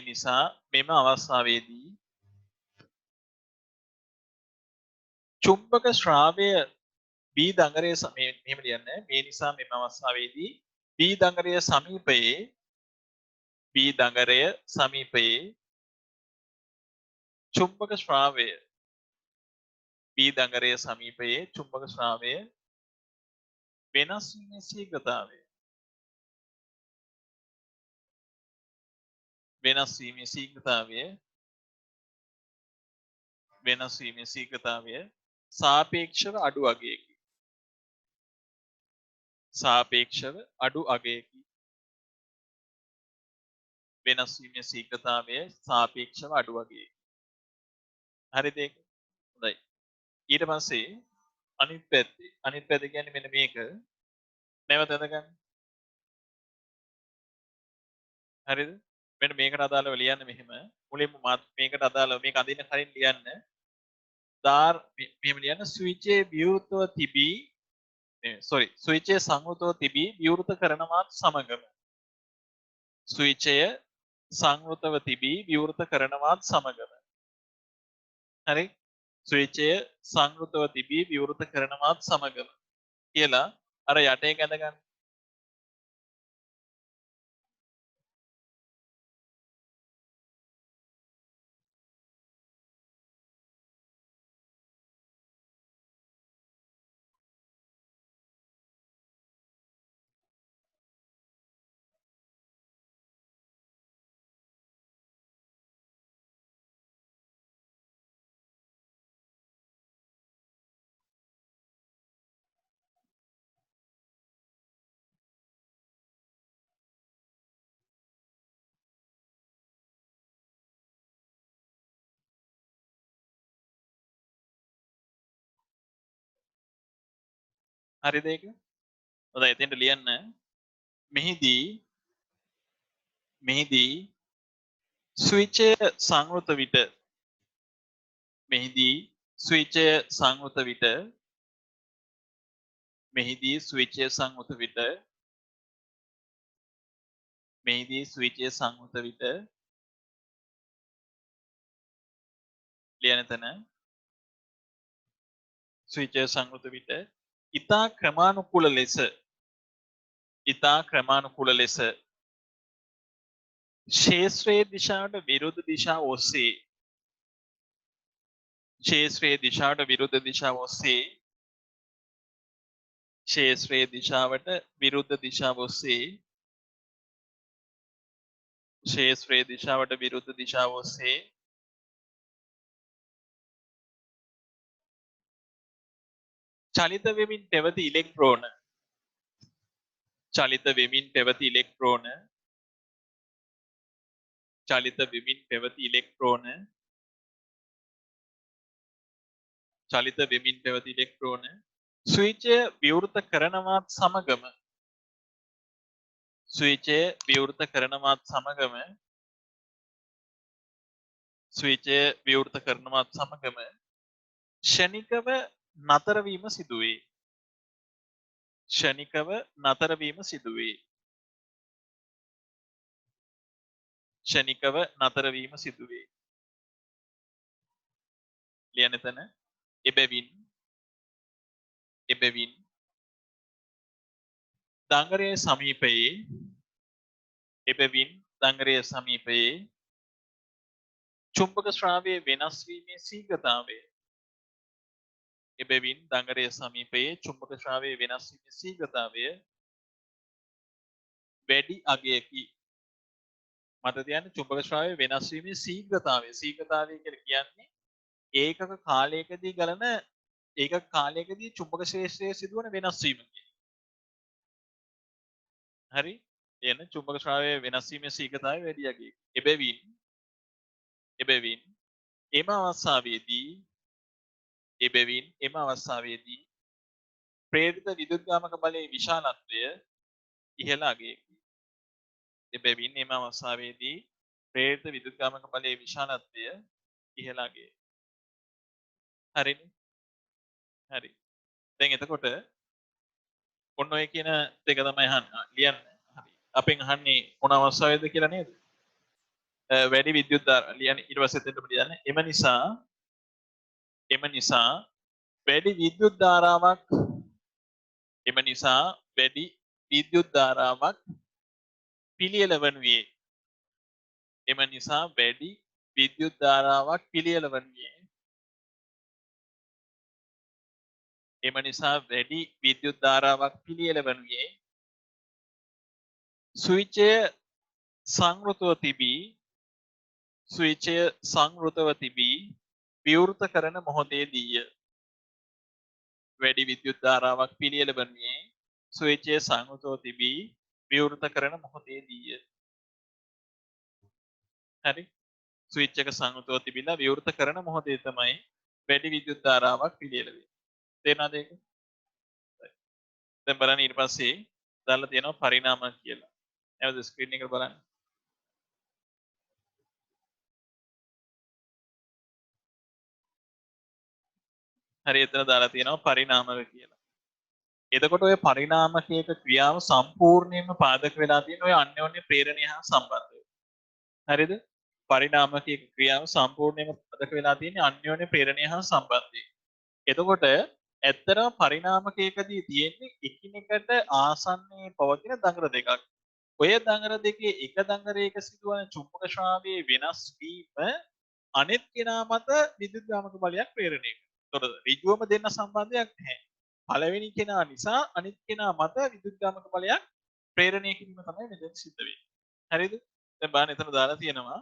නිසා මෙම අවස්ථාවේදී චුම්බක ශ්‍රාවය බී දඟරයේ මෙහෙම ලියන්නේ. මේ නිසා මෙම අවස්ථාවේදී බී දඟරය සමීපයේ චුම්බක ශ්‍රාවය බී දඟරය සමීපයේ චුම්බක ශ්‍රාවය වෙනස් වීමේ ශීඝ්‍රතාවය සාපේක්ෂව අඩු අගයකි. වෙනස් වීමේ ශීඝ්‍රතාවය සාපේක්ෂව අඩු අගයකි. හරිද ඒක? හොඳයි. ඊට පස්සේ අනිත් පැත්ත කියන්නේ මෙන්න මේක. නැවත අදගන්න. හරිද? මෙන්න මේකට අදාළව ලියන්න මෙහෙම. මුලින්ම මේකට අදාළව මේක අදින්න කලින් ලියන්න. මෙහෙම ලියන්න ස්විචයේ විවෘතව තිබී ස්විචයේ සංවෘතව තිබී විවෘත කරනවත් සමගම ස්විචය සංවෘතව තිබී විවෘත කරනවත් සමගම හරි ස්විචය සංවෘතව තිබී විවෘත කරනවත් සමගම කියලා අර යටේ ගැඳ ගන්න. හරිද ඒක? හොඳයි එතෙන්ට ලියන්න. මෙහිදී ස්විචය සංවෘත විට ලියන තැන ස්විචය සංවෘත විට ඉතා ක්‍රමානුකූල ලෙස ක්ෂේත්‍රයේ දිශාවට විරුද්ධ දිශාව ඔස්සේ චලිත වෙමින් පැවති ඉලෙක්ට්‍රෝන ස්විචය විවෘත කරනවත් සමගම ස්විචය විවෘත කරනවත් සමගම ෂණිකව නතර වීම සිදුවේ. ෂණිකව නතර වීම සිදුවේ. ෂණිකව නතර වීම සිදුවේ. ලියන්න එතන එබැවින් දංගරයේ සමීපයේ එබැවින් දංගරයේ සමීපයේ චුම්බක ශ්‍රාවයේ වෙනස් වීමේ ශීඝ්‍රතාවය එබැවින් දංගරයේ සමීපයේ චුම්බක ශ්‍රාවයේ වෙනස් වීමේ ශීඝ්‍රතාවය වැඩි අගයකි. මට තියන්නේ චුම්බක ශ්‍රාවයේ වෙනස් වීමේ ශීඝ්‍රතාවය. ශීඝ්‍රතාවය කියලා කියන්නේ ඒකක කාලයකදී ගලන ඒකක කාලයකදී චුම්බක ක්ෂේත්‍රයේ සිදුවන වෙනස් වීම කියන්නේ. හරි? එන චුම්බක ශ්‍රාවයේ වෙනස් වීමේ ශීඝ්‍රතාවය වැඩි යකි. එබැවින් එම අවස්ථාවේදී ප්‍රේරිත විදුද්ගාමක බලයේ විශාලත්වය ඉහළ අගයකි. එබැවින් එම අවස්ථාවේදී ප්‍රේරිත විදුද්ගාමක බලයේ විශාලත්වය ඉහළ අගයකි. හරිනේ? හරි. දැන් එතකොට ඔන්න ඔය කියන දෙක තමයි ලියන්න. හරි. අපෙන් අහන්නේ මොන අවස්ථාවේද කියලා නේද? වැඩි විද්‍යුත් ලියන්නේ ඊට පස්සේ එතනට ලියන්නේ. එම නිසා වැඩි විද්‍යුත් ධාරාවක් පිළියෙල වනුයේ. එම නිසා වැඩි විද්‍යුත් ධාරාවක් පිළියෙල වනුයේ. එම නිසා වැඩි විද්‍යුත් ධාරාවක් පිළියෙල වනුයේ ස්විචය සංවෘතව තිබී විවෘත කරන මොහොතේදීය. වැඩි විද්‍යුත් ධාරාවක් පිළියෙල වනුයේ ස්විචය සංවෘතව තිබී විවෘත කරන මොහොතේදීය. හරි? ස්විච් එක සංවෘතව තිබිලා විවෘත කරන මොහොතේ තමයි වැඩි විද්‍යුත් ධාරාවක් පිළියෙල වෙන්නේ. තේරෙනවද ඒක? දැන් බලන්න ඊට පස්සේ දාලා තියෙනවා පරිණාම කියලා. නැවත ස්ක්‍රීන් එක බලන්න. හරි එතන දාලා තියෙනවා පරිණාමක කියලා. එතකොට ඔය පරිණාමකයක ක්‍රියාව සම්පූර්ණයෙන්ම පාදක වෙලා තියෙන ඔය අන්‍යෝන්‍ය ප්‍රේරණය හා සම්බන්ධව. හරිද? පරිණාමකයක ක්‍රියාව සම්පූර්ණයෙන්ම පාදක වෙලා තියෙන අන්‍යෝන්‍ය ප්‍රේරණය හා සම්බන්ධයෙන්. එතකොට ඇත්තටම පරිණාමකයකදී තියෙන්නේ එකිනෙකට ආසන්නයේ පවතින දඟර දෙකක්. ඔය දඟර දෙකේ එක දඟරයක සිදුවන චුම්බක ශ්‍රාවයේ වෙනස් වීම අනෙත් කෙනා මත විදුද්ගාමක බලයක් ප්‍රේරණය කරනවා. ඒතකොට ඍජුවම දෙන්න සම්බන්ධයක් නැහැ. පළවෙනි කෙනා නිසා අනිත් කෙනා මත විදුද්ගාමක බලයක් ප්‍රේරණය කිරීම තමයි මෙතන සිද්ධ වෙන්නේ. හරිද? දැන් බලන්න එතන දාලා තියෙනවා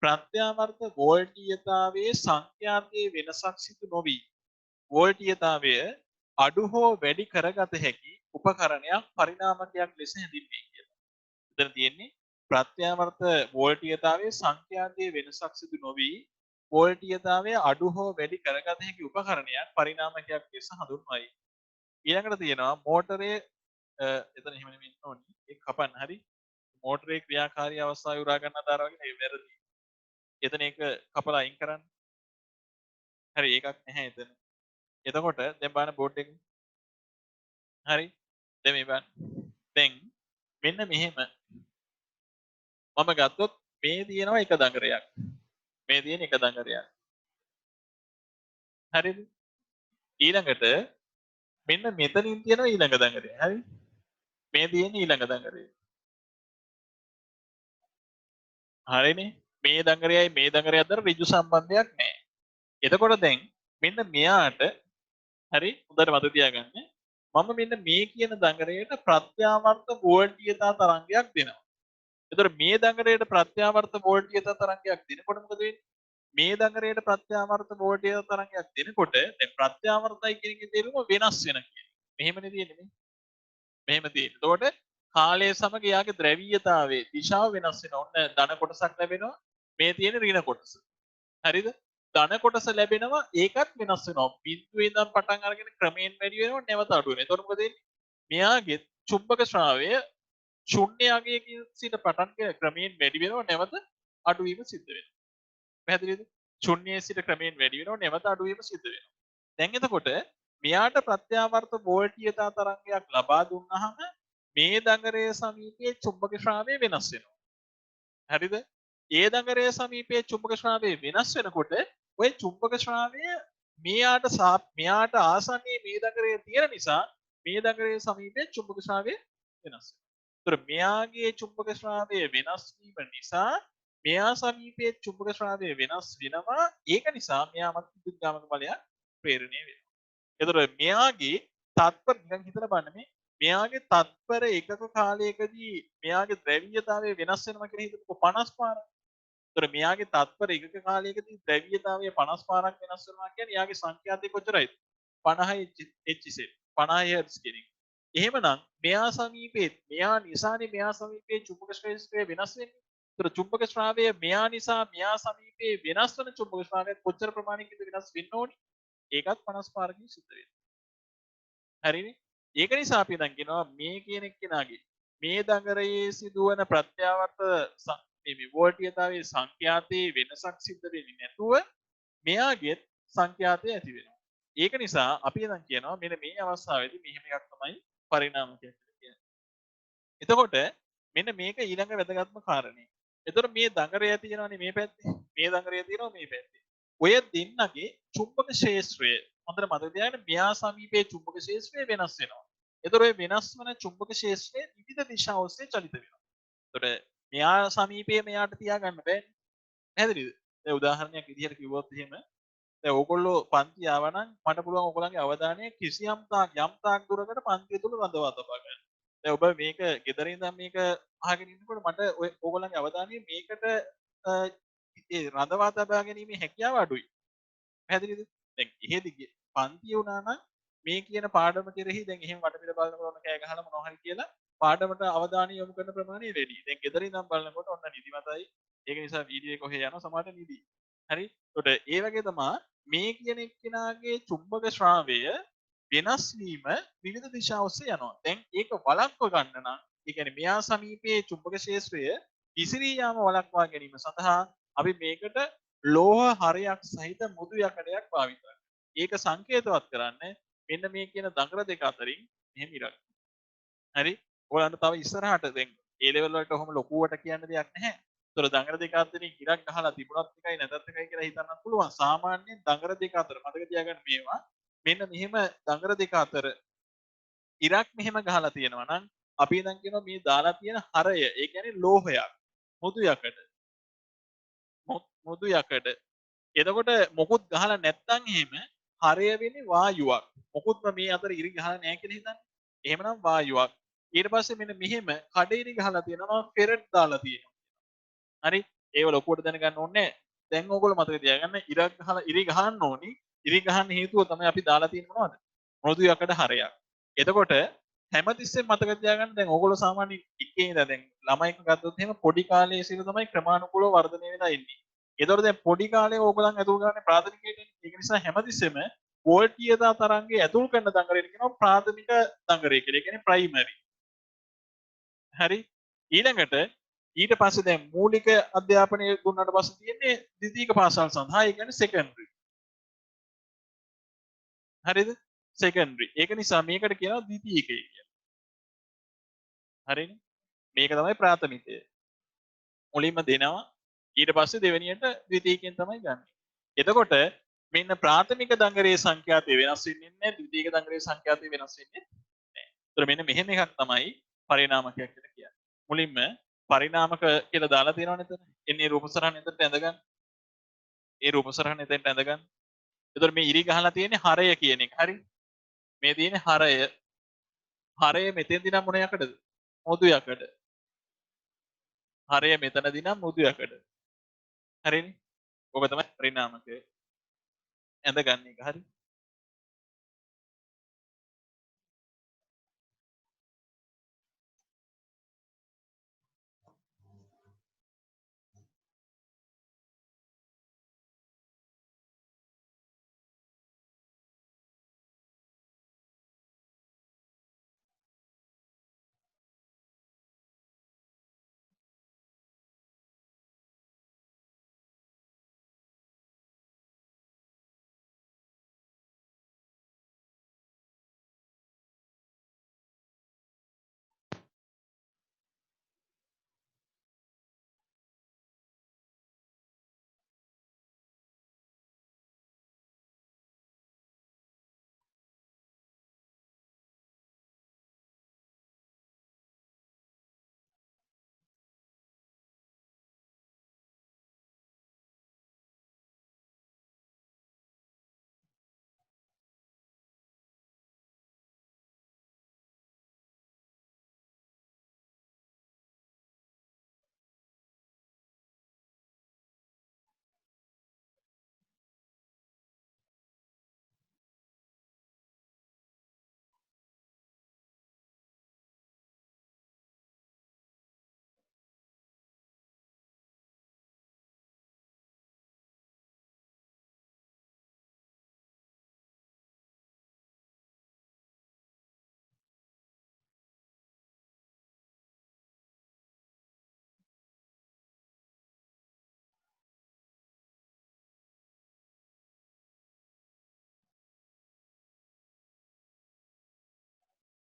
ප්‍රත්‍යාවර්ත වෝල්ටීයතාවයේ සංඛ්‍යාතයේ වෙනසක් සිදු නොවි වෝල්ටීයතාවය අඩු හෝ වැඩි කරගත හැකි උපකරණයක් පරිණාමකයක් ලෙස හැඳින්වේ කියලා. එතන තියෙන්නේ ප්‍රත්‍යාවර්ත වෝල්ටීයතාවයේ සංඛ්‍යාතයේ වෙනසක් සිදු නොවි වෝල්ටීයතාවය අඩු හෝ වැඩි කරගත හැකි උපකරණයක් පරිණාමකයක් ලෙස හඳුන්වයි. ඊළඟට තියෙනවා මෝටරයේ එතන එහෙම නෙමෙයි ඕනි. ඒක කපන්න හරි. මෝටරේ ක්‍රියාකාරී අවස්ථාවේ උරා ගන්න ආකාර වගේ නේ වැරදි. එතන ඒක කපලා අයින් කරන්න. හරි ඒකක් නැහැ එතන. එතකොට දැන් බලන්න බෝඩ් එක. හරි. දැන් මේ බලන්න. දැන් මෙන්න මෙහෙම මම ගත්තොත් මේ තියෙනවා එක දඟරයක්. මේ තියෙන එක දඟරයක්. හරිද? ඊළඟට මෙන්න මෙතනින් තියෙනවා ඊළඟ දඟරය. හරි? මේ තියෙන්නේ ඊළඟ දඟරය. හරිනේ? මේ දඟරයයි මේ දඟරය අතර ඍජු සම්බන්ධයක් නැහැ. එතකොට දැන් මෙන්න මෙයාට හරි හොඳට මතක තියාගන්න. මම මෙන්න මේ කියන දඟරයට ප්‍රත්‍යාවර්ත වෝල්ටීයතා තරංගයක් දෙනවා. එතකොට මේ දඟරයට ප්‍රත්‍යාවර්ත වෝල්ටීයතා තරංගයක් දෙනකොට මොකද වෙන්නේ? මේ දඟරයට ප්‍රත්‍යාවර්ත වෝල්ටීයතා තරංගයක් දෙනකොට දැන් ප්‍රත්‍යාවර්තයි කියන එකේ තේරුම වෙනස් වෙන කියන්නේ. මෙහෙමනේ තියෙන්නේ මේ. මෙහෙම තියෙන්නේ. එතකොට කාලය සමග යාගේ ද්‍රවීයතාවයේ දිශාව වෙනස් වෙනවා. ඔන්න ධන කොටසක් ලැබෙනවා. මේ තියෙන ඍණ කොටස. හරිද? ධන කොටස ලැබෙනවා ඒකත් වෙනස් වෙනවා. බිඳුවේ ඉඳන් පටන් අරගෙන ක්‍රමයෙන් වැඩි වෙනවා නැවත අඩු වෙනවා. එතකොට මොකද වෙන්නේ? මෙයාගේ චුම්බක ශ්‍රාවය ශුන්‍ය අගයකින් සිට පටන් ගෙන ක්‍රමයෙන් වැඩි වෙනවා නැවත අඩු වීම සිද්ධ වෙනවා. පැහැදිලිද? ශුන්‍යයේ සිට ක්‍රමයෙන් වැඩි වෙනවා නැවත අඩු වීම සිද්ධ වෙනවා. දැන් එතකොට මෙයාට ප්‍රත්‍යාවර්ත වෝල්ටීයතා තරංගයක් ලබා දුන්නාම මේ දඟරයේ සමීපයේ චුම්බක ශ්‍රාවය වෙනස් වෙනවා. හරිද? ඒ දඟරයේ සමීපයේ චුම්බක ශ්‍රාවය වෙනස් වෙනකොට ওই චුම්බක ශ්‍රාවය මෙයාට ආසන්නයේ මේ දඟරයේ තියෙන නිසා මේ දඟරයේ සමීපයේ චුම්බක ශ්‍රාවය වෙනස් වෙනවා. ඒතර මෙයාගේ චුම්බක ශ්‍රාවය වෙනස් වීම නිසා මෙයා සමීපයේ චුම්බක ශ්‍රාවය වෙනස් වෙනවා. ඒක නිසා මෙයාමත් විද්‍යුත්ගාමක බලයක් ප්‍රේරණය වෙනවා. එතකොට මෙයාගේ තත්පර නිකන් හිතලා බලන්න මෙයාගේ තත්පර එකක කාලයකදී මෙයාගේ ද්‍රව්‍යතාවය වෙනස් වෙනවා කියලා හිතමුකෝ 50 පාරක්. එතකොට මෙයාගේ තත්පර එකක කාලයකදී ද්‍රව්‍යතාවය 50 පාරක් වෙනස් වෙනවා කියන්නේ එයාගේ සංඛ්‍යාතය කොච්චරයිද? 50 Hz 50 Hz කියන එක. එහෙමනම් මෙයා සමීපයේ මෙයා නිසානේ මෙයා සමීපයේ චුම්බක ශ්‍රේෂ්ඨය වෙනස් වෙන්නේ. ඒතර චුම්බක ශ්‍රාවය මෙයා නිසා මෙයා සමීපයේ වෙනස් වෙන චුම්බක ශ්‍රාවය කොච්චර ප්‍රමාණයකින්ද වෙනස් වෙන්න ඕනි? ඒකත් 50 පාරකින් සිද්ධ වෙනවා. හරිනේ? ඒක නිසා අපි දැන් කියනවා මේ කියන එක්කෙනාගේ මේ දඟරයේ සිදුවන ප්‍රත්‍යාවර්ත මේ වෝල්ටීයතාවයේ සංඛ්‍යාතයේ වෙනසක් සිද්ධ වෙන්නේ නැතුව මෙයාගේ සංඛ්‍යාතය ඇති වෙනවා. ඒක නිසා අපි දැන් කියනවා මෙන්න මේ අවස්ථාවේදී මෙහෙම එකක් තමයි පරිණාමය කියලා කියන්නේ. එතකොට මෙන්න මේක ඊළඟ වැදගත්ම කාරණේ. එතකොට මේ දඟරය තියෙනවානේ මේ පැත්තේ. මේ දඟරය තියෙනවා මේ පැත්තේ. ඔය දෙන්නගේ චුම්බක ක්ෂේත්‍රය හොඳට මතක තියාගන්න මෙයා සමීපයේ චුම්බක ක්ෂේත්‍රය වෙනස් වෙනවා. එතකොට ඔය වෙනස් වන චුම්බක ක්ෂේත්‍රය විවිධ දිශා ඔස්සේ චලිත වෙනවා. එතකොට මෙයා සමීපයේ මෙයාට තියාගන්න බෑනේ. පැහැදිලිද? දැන් උදාහරණයක් විදිහට කිව්වොත් එහෙම දැන් ඕගොල්ලෝ පන්ති ආවනම් මට පුළුවන් ඕගොල්ලන්ගේ අවධානය කිසියම් තාක් දුරකට පන්තිය තුල රඳවා තබා ගන්න. දැන් ඔබ මේක ගෙදර ඉඳන් මේක අහගෙන ඉන්නකොට මට ඔය ඕගොල්ලන්ගේ අවධානය මේකට ඒ රඳවා තබා ගැනීමේ හැකියාව අඩුයි. පැහැදිලිද? දැන් එහෙදි පන්තිය වුණා නම් මේ කියන පාඩම කෙරෙහි දැන් එහෙම වටපිට බලනකොට ඔන්න කෑ ගහලා මොනවා හරි කියලා පාඩමට අවධානය යොමු කරන ප්‍රමාණය වැඩි. දැන් ගෙදර ඉඳන් බලනකොට ඔන්න නිදිමතයි. ඒක නිසා වීඩියෝ එක කොහේ යනවා සමහරට නිදි. හරි? ඒකට ඒ වගේ තමයි මේ කියන එක්කෙනාගේ චුම්බක ශ්‍රාවය වෙනස් වීම විවිධ දිශා ඔස්සේ යනවා. දැන් ඒක වළක්ව ගන්න නම් ඒ කියන්නේ මෙයා සමීපයේ චුම්බක ක්ෂේත්‍රය විසිරී යාම වළක්වා ගැනීම සඳහා අපි මේකට ලෝහ හරයක් සහිත මුදු යකඩයක් භාවිත කරනවා. ඒක සංකේතවත් කරන්නේ මෙන්න මේ කියන දඟර දෙක අතරින් මෙහෙම ඉරක්. හරි? ඔයාලන්ට තව ඉස්සරහට දැන් ඒ ලෙවල් වලට ඔහොම ලොකුවට කියන්න දෙයක් නැහැ. ඒතර දඟර දෙක අතරින් ඉරක් ගහලා තිබුණත් එකයි නැතත් එකයි කියලා හිතන්නත් පුළුවන්. සාමාන්‍යයෙන් දඟර දෙක අතර මතක තියාගන්න මේවා මෙන්න මෙහෙම දඟර දෙක අතර ඉරක් මෙහෙම ගහලා තියෙනවා නම් අපි දැන් කියනවා මේ දාලා තියෙන හරය ඒ කියන්නේ ලෝහයක් මුදු යකඩ මුදු යකඩ එතකොට මොකුත් ගහලා නැත්නම් එහෙම හරය වෙන්නේ වායුවක් මොකුත්ම මේ අතර ඉරි ගහලා නැහැ කියලා හිතන්න එහෙමනම් වායුවක් ඊට පස්සේ මෙන්න මෙහෙම කඩ ඉරි ගහලා තියෙනවා ෆෙරට් දාලා තියෙනවා හරි ඒව ලොකුවට දැනගන්න ඕනේ දැන් ඕගොල්ලෝ මතක තියාගන්න ඉරක් ගහලා ඉරි ගහන්න ඕනි ඉරි ගහන්න හේතුව තමයි අපි දාලා තියෙන්නේ මොනවද මුදු යකඩ හරයක් එතකොට හැමතිස්සෙම මතක තියාගන්න දැන් ඕගොල්ලෝ සාමාන්‍යයෙන් එකේ ඉඳලා දැන් ළමයික ගත්තොත් එහෙම පොඩි කාලයේ සිට තමයි ක්‍රමානුකූලව වර්ධනය වෙලා එන්නේ. ඒතකොට දැන් පොඩි කාලේ ඕගොල්ලන් ඇතුල් කරන්නේ ප්‍රාථමිකයේදී. ඒක නිසා හැමතිස්සෙම වෝල්ටීයතා තරංගය ඇතුල් කරන දඟරේට කියනවා ප්‍රාථමික දඟරේ කියලා. ඒ කියන්නේ ප්‍රයිමරි. හරි. ඊළඟට ඊට පස්සේ දැන් මූලික අධ්‍යාපනය දුන්නාට පස්සේ තියෙන්නේ ද්විතීක පාසල් සඳහා ඒ කියන්නේ සෙකන්ඩරි. හරිද? සෙකන්ඩරි. ඒක නිසා මේකට කියනවා ද්විතීකය කියලා. හරිනේ? මේක තමයි ප්‍රාථමිකය. මුලින්ම දෙනවා ඊට පස්සේ දෙවෙනියට ද්විතීකයෙන් තමයි ගන්න. එතකොට මෙන්න ප්‍රාථමික දඟරේ සංඛ්‍යාතය වෙනස් වෙන්නේ නැහැ ද්විතීක දඟරේ සංඛ්‍යාතය වෙනස් වෙන්නේ නැහැ. ඒතර මෙන්න මෙහෙම එකක් තමයි පරිණාමකයක් කියලා කියන්නේ. මුලින්ම පරිණාමක කියලා දාලා තියෙනවනේ එතන. එන්නේ රූප සරහන එතනට ඇඳගන්න. ඒ රූප සරහන එතනට ඇඳගන්න. එතකොට මේ ඉරි ගහලා තියෙන්නේ හරය කියන එක. හරි? මේ තියෙන්නේ හරය. හරය මෙතෙන්දී නම් මොන යකඩද? මොදු යකඩ. හරය මෙතනදී නම් මුදු යකඩ. හරිනේ? ඕක තමයි පරිණාමකය. ඇඳගන්න එක. හරි?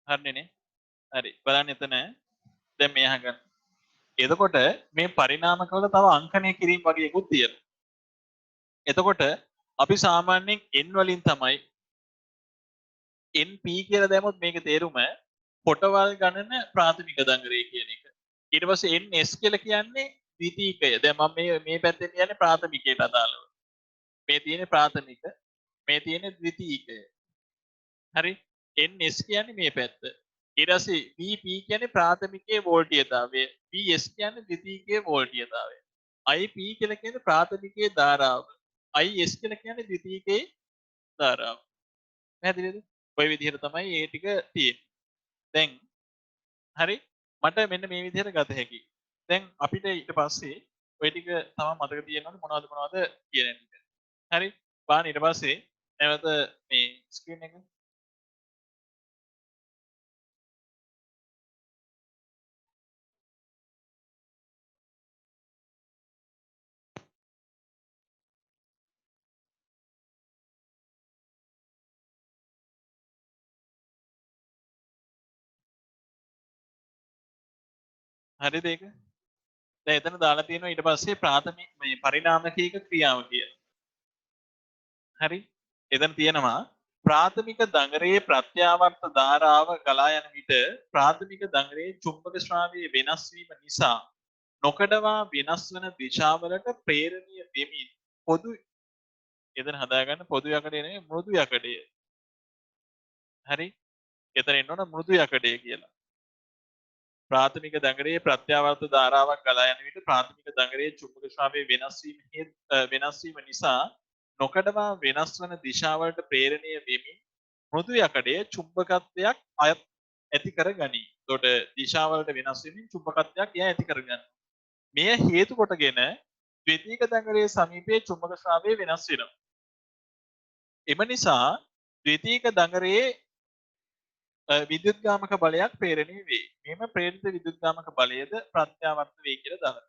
හරිනේ. හරි. බලන්න එතන දැන් මේ අහගන්න. එතකොට මේ පරිණාමකවල තව අංකණය කිරීම වගේකුත් තියෙනවා. එතකොට අපි සාමාන්‍යයෙන් n වලින් තමයි NP කියලා දැම්මොත් මේකේ තේරුම පොටවල් ගණන ප්‍රාථමික දංගරය කියන එක. ඊට පස්සේ NS කියලා කියන්නේ ද්විතීකය. දැන් මම මේ පැත්තෙන් කියන්නේ ප්‍රාථමිකයට අදාළව. මේ තියෙන්නේ ප්‍රාථමික, මේ තියෙන්නේ ද්විතීකය. හරි? NS කියන්නේ මේ පැත්ත. ඊට පස්සේ VP කියන්නේ ප්‍රාථමිකයේ වෝල්ටීයතාවය. VS කියන්නේ ද්විතීකයේ වෝල්ටීයතාවය. IP කියලා කියන්නේ ප්‍රාථමිකයේ ධාරාව. IS කියලා කියන්නේ ද්විතීකයේ ධාරාව. පැහැදිලිද? ඔය විදිහට තමයි මේ ටික තියෙන්නේ. දැන් හරි මට මෙන්න මේ විදිහට ගත හැකියි. දැන් අපිට ඊට පස්සේ ඔය ටික තව මතක තියෙනවනේ මොනවද කියන එක. හරි බලන්න ඊට පස්සේ නැවත මේ ස්ක්‍රීන් එක හරිද ඒක? දැන් එතන දාලා තියෙනවා ඊට පස්සේ ප්‍රාථමික මේ පරිණාමකීක ක්‍රියාව කියලා. හරි? එතන තියෙනවා ප්‍රාථමික දඟරයේ ප්‍රත්‍යාවර්ත ධාරාව ගලා යන විට ප්‍රාථමික දඟරයේ චුම්බක ශ්‍රාවයේ වෙනස් වීම නිසා නොකඩවා වෙනස් වන දිශාවලට ප්‍රේරණීය වෙමින් පොදු එතන හදාගන්න පොදු යකඩය නෙමෙයි මෘදු යකඩය. හරි? එතන එන්න ඕන මෘදු යකඩය කියලා. ප්‍රාථමික දඟරයේ ප්‍රත්‍යාවර්ත ධාරාවක් ගලා යන විට ප්‍රාථමික දඟරයේ චුම්බක ශ්‍රාවයේ වෙනස් වීම නිසා නොකඩවා වෙනස් වන දිශාවලට ප්‍රේරණීය වෙමින් මෘදු යකඩයේ චුම්බකත්වයක් ඇති කර ගනී. එතකොට දිශාවලට වෙනස් වෙමින් චුම්බකත්වයක් එය ඇති කරගන්නවා. මෙය හේතු කොටගෙන ද්විතීක දඟරයේ සමීපයේ චුම්බක ශ්‍රාවය වෙනස් වෙනවා. එම නිසා ද්විතීක දඟරයේ විද්‍යුත්ගාමක බලයක් ප්‍රේරණය වේ. මෙම ප්‍රේරිත විද්‍යුත්ගාමක බලයද ප්‍රත්‍යාවර්ත වේ කියලා දානවා.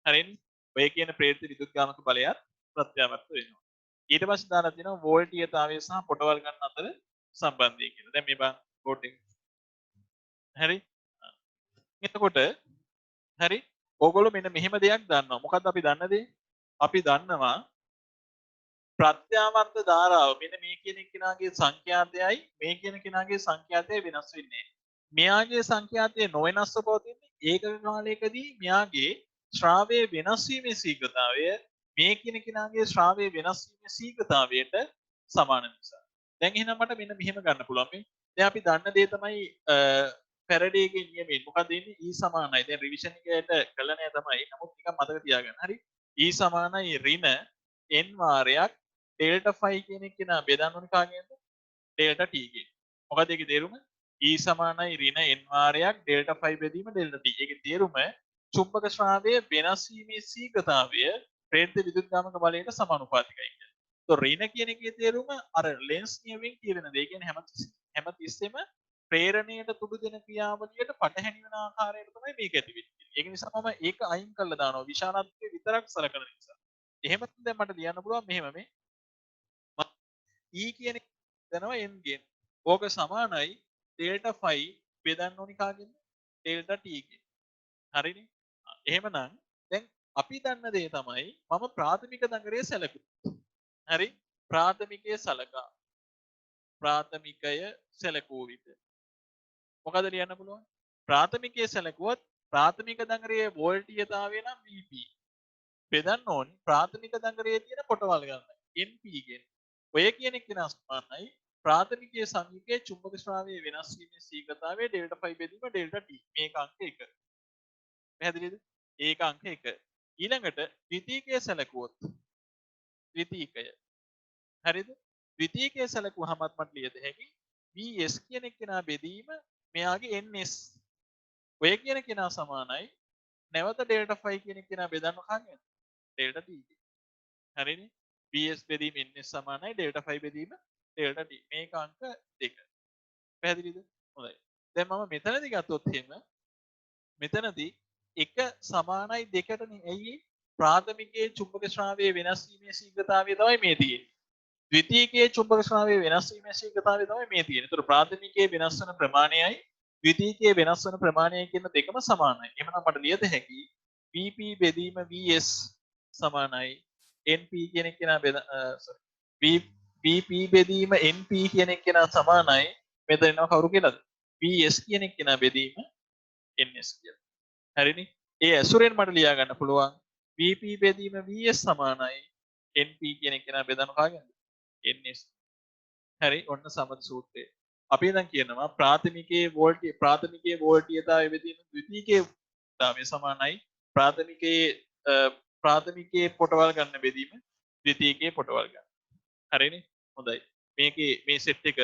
හරිනේ? ඔය කියන ප්‍රේරිත විද්‍යුත්ගාමක බලයත් ප්‍රත්‍යාවර්ත වෙනවා. ඊට පස්සේ දාලා තියෙනවා වෝල්ටීයතාවය සහ පොටවල් ගන්න අතර සම්බන්ධය කියලා. දැන් මේ බං බෝඩ් එක. හරි? එතකොට හරි? ඕගොල්ලෝ මෙන්න මෙහෙම දෙයක් දන්නවා. මොකද්ද අපි දන්න දේ? අපි දන්නවා ප්‍රත්‍යාවර්ත ධාරාව මෙන්න මේ කියන කෙනාගේ සංඛ්‍යාතයයි මේ කියන කෙනාගේ සංඛ්‍යාතය වෙනස් වෙන්නේ. මෙයාගේ සංඛ්‍යාතය නොවෙනස්ව පවතින්නේ ඒකක කාලයකදී මෙයාගේ ශ්‍රාවයේ වෙනස් වීමේ ශීඝ්‍රතාවය මේ කියන කෙනාගේ ශ්‍රාවයේ වෙනස් වීමේ ශීඝ්‍රතාවයට සමාන නිසා. දැන් එහෙනම් මට මෙන්න මෙහෙම ගන්න පුළුවන් මේ. දැන් අපි දන්න දේ තමයි ෆැරඩේගේ නියමයෙන් මොකක්ද ඉන්නේ E සමානයි. දැන් රිවිෂන් එකට කළා නෑ තමයි. නමුත් නිකන් මතක තියාගන්න. හරි. E සමානයි ඍණ n වාරයක් ඩෙල්ටා ෆයි කියන එක නා බෙදන්න ඕනේ කාගෙන්ද? ඩෙල්ටා t ගෙන්. මොකද ඒකේ තේරුම? E සමානයි ඍණ n වාරයක් ඩෙල්ටා ෆයි බෙදීම ඩෙල්ටා t. ඒකේ තේරුම චුම්බක ශ්‍රාවයේ වෙනස් වීමේ ශීඝ්‍රතාවය ප්‍රේරිත විදුලියගාමක බලයට සමානුපාතිකයි කියන්නේ. તો ඍණ කියන එකේ තේරුම අර ලෙන්ස් නියමයෙන් කියවෙන දේ. ඒ කියන්නේ හැමතිස්සෙම ප්‍රේරණයට තුඩු දෙන ක්‍රියාවලියට පටහැනි වෙන ආකාරයට තමයි මේක ඇති වෙන්නේ. ඒක නිසා මම ඒක අයින් කරලා දානවා විශාලත්වයේ විතරක් සලකන නිසා. එහෙම දැන් මට ලියන්න පුළුවන් මෙහෙම මේ E කියන එක දෙනවා n ගෙන්. ඕක සමානයි ඩෙල්ටා ෆයි බෙදන්න ඕනි කාගෙන්ද? ඩෙල්ටා t ගෙන්. හරිනේ? එහෙමනම් දැන් අපි දන්න දේ තමයි මම ප්‍රාථමික දඟරයේ සැලකුවා. හරි? ප්‍රාථමිකයේ සලකා. ප්‍රාථමිකය සැලකූ විට මොකද ලියන්න පුළුවන්? ප්‍රාථමිකයේ සැලකුවොත් ප්‍රාථමික දඟරයේ වෝල්ටීයතාවය නම් VP. බෙදන්න ඕනි ප්‍රාථමික දඟරයේ තියෙන කොටවල් ගන්න. NP ගෙන්. ඔය කියන එක වෙනස් සමානයි ප්‍රාථමිකයේ සමීපයේ චුම්බක ශ්‍රාවයේ වෙනස් වීමේ ශීඝ්‍රතාවය ඩෙල්ටා ෆයි බෙදීම ඩෙල්ටා t. මේක අංක 1. පැහැදිලිද? ඒක අංක 1. ඊළඟට ද්විතීකයේ සැලකුවොත් ද්විතීකය. හරිද? ද්විතීකයේ සැලකුවාමත් මට ලියද හැකි VS කියන කෙනා බෙදීම මෙයාගේ NS. ඔය කියන කෙනා සමානයි නැවත ඩෙල්ටා ෆයි කියන කෙනා බෙදන්න කාගෙන්ද? ඩෙල්ටා t ගෙන්. හරිනේ? VS බෙදීම NS සමානයි ඩෙල්ටා ෆයි බෙදීම ඩෙල්ටා t. මේක අංක 2. පැහැදිලිද? හොඳයි. දැන් මම මෙතනදී ගත්තොත් එහෙම මෙතනදී 1 සමානයි 2ටනේ. ඇයි? ප්‍රාථමිකයේ චුම්බක ශ්‍රාවයේ වෙනස් වීමේ ශීඝ්‍රතාවය තමයි මේ තියෙන්නේ. ද්විතීයිකයේ චුම්බක ස්වභාවය වෙනස් වීමේ ශීඝ්‍රතාවය තමයි මේ තියෙන්නේ. ඒතර ප්‍රාථමිකයේ වෙනස් වන ප්‍රමාණයයි ද්විතීයිකයේ වෙනස් වන ප්‍රමාණයයි කියන දෙකම සමානයි. එහෙනම් මට ලියද හැකි Vp බෙදීම Vs සමානයි NP කියන එක නා sorry Vp බෙදීම NP කියන එක නා සමානයි මෙතන එනවා කවුරු කියලාද? Vs කියන එක නා බෙදීම ns කියලා. හරිනේ? ඒ ඇසුරෙන් මට ලියා ගන්න පුළුවන් Vp බෙදීම Vs සමානයි NP කියන එක නා බෙදන කාගෙන්ද? ns. හරි ඔන්න සමත සූත්‍රය. අපි දැන් කියනවා ප්‍රාථමිකයේ වෝල්ටීයතාවය බෙදීම ද්විතීයිකයේ තාවය සමානයි ප්‍රාථමිකයේ පොටවල් ගන්න බෙදීම ද්විතීයිකයේ පොටවල් ගන්න. හරිනේ? හොඳයි. මේකේ මේ සෙට් එක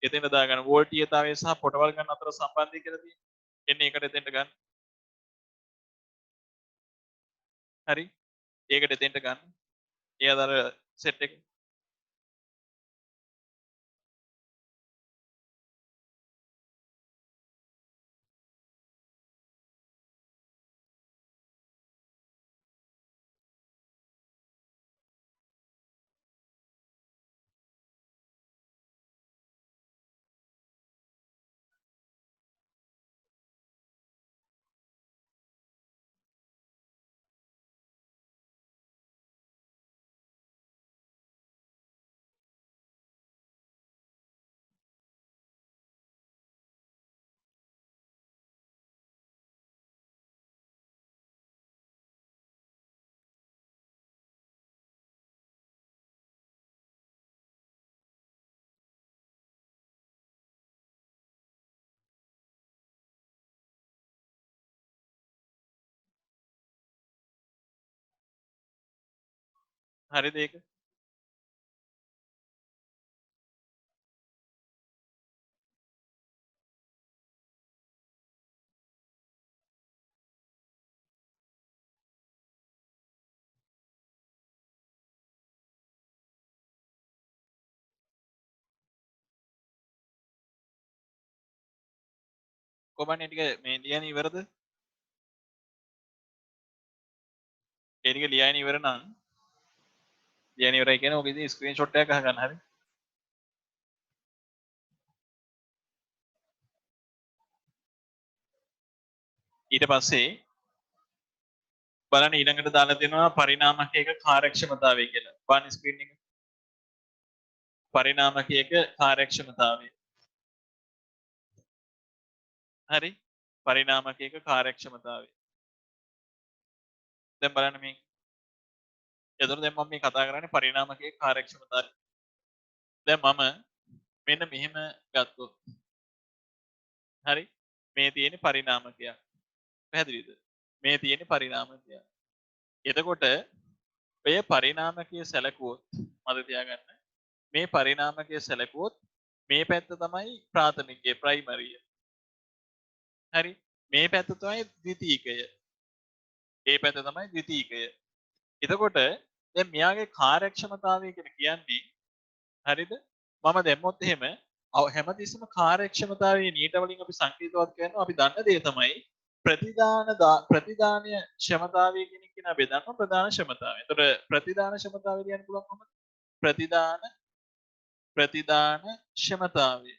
එතන දාගන්න වෝල්ටීයතාවය සහ පොටවල් ගන්න අතර සම්බන්ධය කියලා තියෙනවා. එන්නේ ඒකට එතෙන්ට ගන්න. හරි? ඒකට එතෙන්ට ගන්න. ඒ අතර සෙට් එක හරිද ඒක? කොහොමනේ ටික මේ ලියන ඉවරද? ඒ ටික ලියන ඉවර නම් ලියන ඉවරයි කියන්නේ ඔක ඉතින් ස්ක්‍රීන්ෂොට් එකක් අහගන්න හරි. ඊට පස්සේ බලන්න ඊළඟට දාලා දෙනවා පරිණාමකයක කාර්යක්ෂමතාවය කියලා. බලන්න ස්ක්‍රීන් එක. පරිණාමකයක කාර්යක්ෂමතාවය. හරි? පරිණාමකයක කාර්යක්ෂමතාවය. දැන් බලන්න මේ. එතකොට දැන් මම මේ කතා කරන්නේ පරිණාමකයක කාර්යක්ෂමතාවය. දැන් මම මෙන්න මෙහෙම ගත්තොත්. හරි? මේ තියෙන්නේ පරිණාමකයක්. පැහැදිලිද? මේ තියෙන්නේ පරිණාමකයක්. එතකොට ඔය පරිණාමකයේ සැලකුවොත් මම තියාගන්න මේ පරිණාමකයේ සැලකුවොත් මේ පැත්ත තමයි ප්‍රාථමිකයේ ප්‍රයිමරිය. හරි? මේ පැත්ත තමයි ද්විතීයිකය. මේ පැත්ත තමයි ද්විතීයිකය. එතකොට දැන් මෙයාගේ කාර්යක්ෂමතාවය කියලා කියන්නේ හරිද? මම දැම්මොත් එහෙම හැමතිස්සෙම කාර්යක්ෂමතාවයේ නීට වලින් අපි සංකේතවත් කරනවා අපි දන්න දේ තමයි ප්‍රතිදානීය ක්ෂමතාවය කියන එක නා බෙදන්න ප්‍රධාන ක්ෂමතාවය. එතකොට ප්‍රතිදාන ක්ෂමතාවය කියන්න පුළුවන් කොහොමද? ප්‍රතිදාන ක්ෂමතාවය.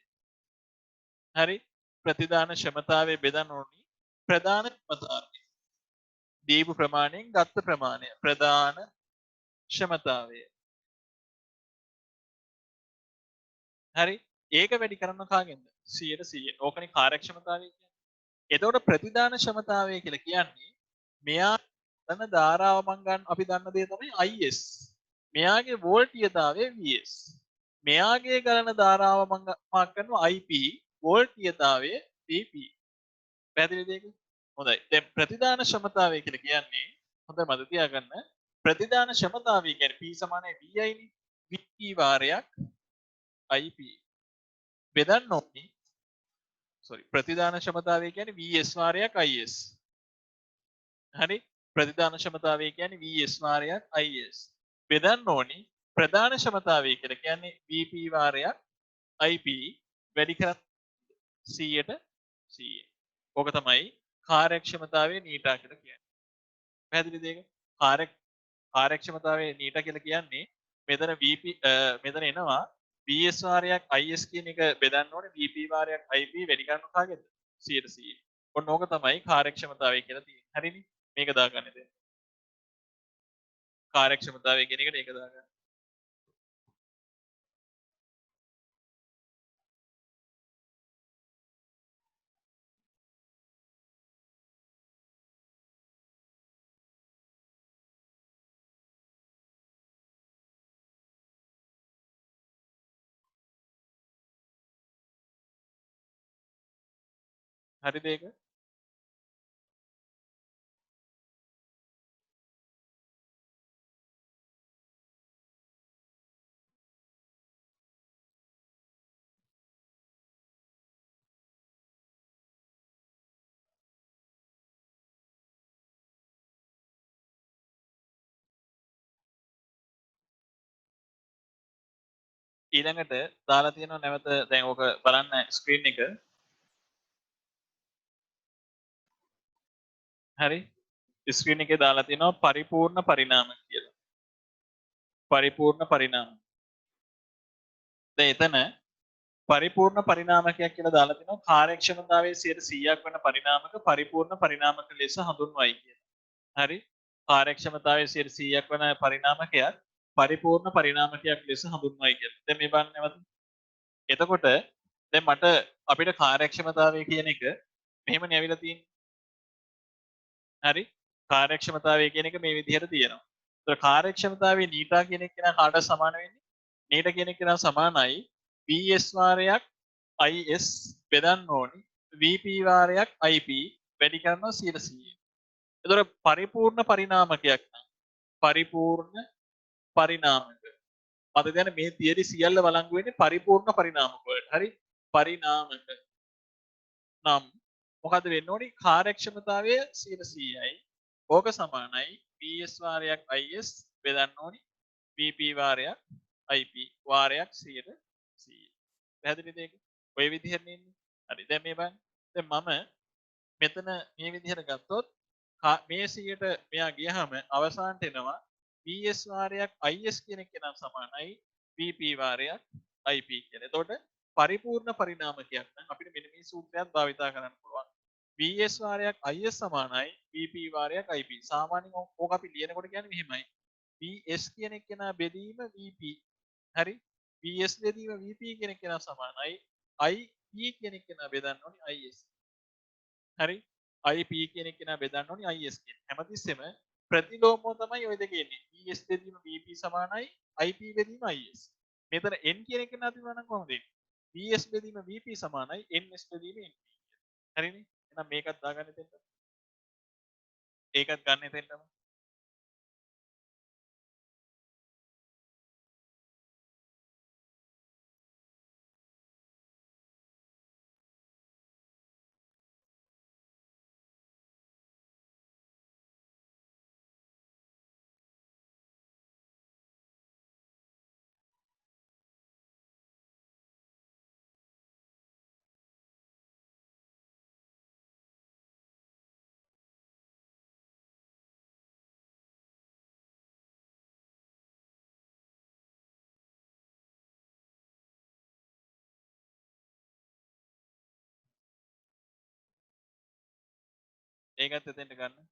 හරි? ප්‍රතිදාන ක්ෂමතාවය බෙදන්න ඕනි ප්‍රධාන ක්ෂමතාවය. දීපු ප්‍රමාණයෙන් ගත්ත ප්‍රමාණය ප්‍රධාන ක්ෂමතාවය. හරි? ඒක වැඩි කරන්න කාගෙන්ද? 100%. ඕකනේ කාර්යක්ෂමතාවය කියන්නේ. එතකොට ප්‍රතිදාන ක්ෂමතාවය කියලා කියන්නේ මෙයා ගන්න ධාරාව මං ගන්න අපි දන්න දේ තමයි IS. මෙයාගේ වෝල්ටීයතාවය VS. මෙයාගේ ගලන ධාරාව මං මාක් කරනවා IP වෝල්ටීයතාවය VP. පැහැදිලිද ඒක? හොඳයි. දැන් ප්‍රතිදාන ක්ෂමතාවය කියලා කියන්නේ හොඳයි මතක තියාගන්න. ප්‍රතිදාන ක්ෂමතාවය කියන්නේ P සමානයි VI නේ. VP වාරයක් IP. බෙදන්න ඕනේ ප්‍රතිදාන ක්ෂමතාවය කියන්නේ VS වාරයක් IS. හරි? ප්‍රතිදාන ක්ෂමතාවය කියන්නේ VS වාරයක් IS. බෙදන්න ඕනි ප්‍රධාන ක්ෂමතාවය කියලා කියන්නේ VP වාරයක් IP වැඩි කරත් 100ට 100. ඕක තමයි කාර්යක්ෂමතාවයේ නීටා කියලා කියන්නේ. පැහැදිලිද ඒක? කාර්යක්ෂමතාවයේ නීටා කියලා කියන්නේ මෙතන VP මෙතන එනවා VS වාරයක් IS කියන එක බෙදන්න ඕනේ VP වාරයක් IP වැඩි කරන කාගෙද 100%. ඔන්න ඕක තමයි කාර්යක්ෂමතාවය කියලා තියෙන්නේ. හරිනේ? මේක දාගන්න දැන්. කාර්යක්ෂමතාවය කියන එකට ඒක දාගන්න. හරිද ඒක? ඊළඟට දාලා තියෙනවා නැවත දැන් ඕක බලන්න ස්ක්‍රීන් එක. හරි? ස්ක්‍රීන් එකේ දාලා තියෙනවා පරිපූර්ණ පරිණාම කියලා. පරිපූර්ණ පරිණාම. දැන් එතන පරිපූර්ණ පරිණාමකයක් කියලා දාලා තිනවා කාර්යක්ෂමතාවයේ 100ක් වෙන පරිණාමක පරිපූර්ණ පරිණාමක ලෙස හඳුන්වයි කියලා. හරි? කාර්යක්ෂමතාවයේ 100ක් වෙන පරිණාමකයක් පරිපූර්ණ පරිණාමකයක් ලෙස හඳුන්වයි කියලා. දැන් මේ බලන්න නැවත. එතකොට දැන් මට අපිට කාර්යක්ෂමතාවය කියන එක මෙහෙමනේ ඇවිල්ලා තියෙන්නේ. හරි? කාර්යක්ෂමතාවය කියන එක මේ විදිහට තියෙනවා. ඒතර කාර්යක්ෂමතාවයේ නීටා කියන එක කාටද සමාන වෙන්නේ? නීටා කියන එක සමානයි VS වාරයක් IS බෙදන්න ඕනි VP වාරයක් IP වැඩි කරනවා 100%. එතකොට පරිපූර්ණ පරිණාමකයක් නම් පරිපූර්ණ පරිණාමක. මත දැන් මේ තියරි සියල්ල වළංගු වෙන්නේ පරිපූර්ණ පරිණාමක වලට. හරි? පරිණාමක නම් මොකද වෙන්න ඕනි කාර්යක්ෂමතාවය 100%යි. ඕක සමානයි PS වාරයක් IS බෙදන්න ඕනි VP වාරයක් IP වාරයක් 100%. පැහැදිලිද ඒක? ඔය විදිහට ඉන්නේ. හරි. දැන් මේ බලන්න. දැන් මම මෙතන මේ විදිහට ගත්තොත් මේ 100ට මෙයා ගියහම අවසානට එනවා VS වාරයක් IS කියන එක නම් සමානයි VP වාරයක් IP කියලා. එතකොට පරිපූර්ණ පරිණාමකයක් නම් අපිට මෙන්න මේ සූත්‍රයක් භාවිතා කරන්න පුළුවන්. VS වාරයක් IS සමානයි VP වාරයක් IP. සාමාන්‍යයෙන් ඕක අපි ලියනකොට කියන්නේ මෙහෙමයි. VS කියන එක නා බෙදීම VP. හරි? VS බෙදීම VP කියන එක නා සමානයි IP කියන එක නා බෙදන්න ඕනේ IS. හරි? IP කියන එක නා බෙදන්න ඕනේ IS කියන. හැමතිස්සෙම ප්‍රතිලෝමව තමයි ওই දෙක එන්නේ. VS බෙදීම VP සමානයි IP බෙදීම IS. මෙතන N කියන එක නා තිබුණා නම් කොහොමද එන්නේ? VS බෙදීම VP සමානයි NS බෙදීම NP. හරිනේ? එහෙනම් මේකත් දාගන්න දෙන්න. ඒකත් ගන්න එතෙන්ටම. ඒකත් එතෙන්ට ගන්න.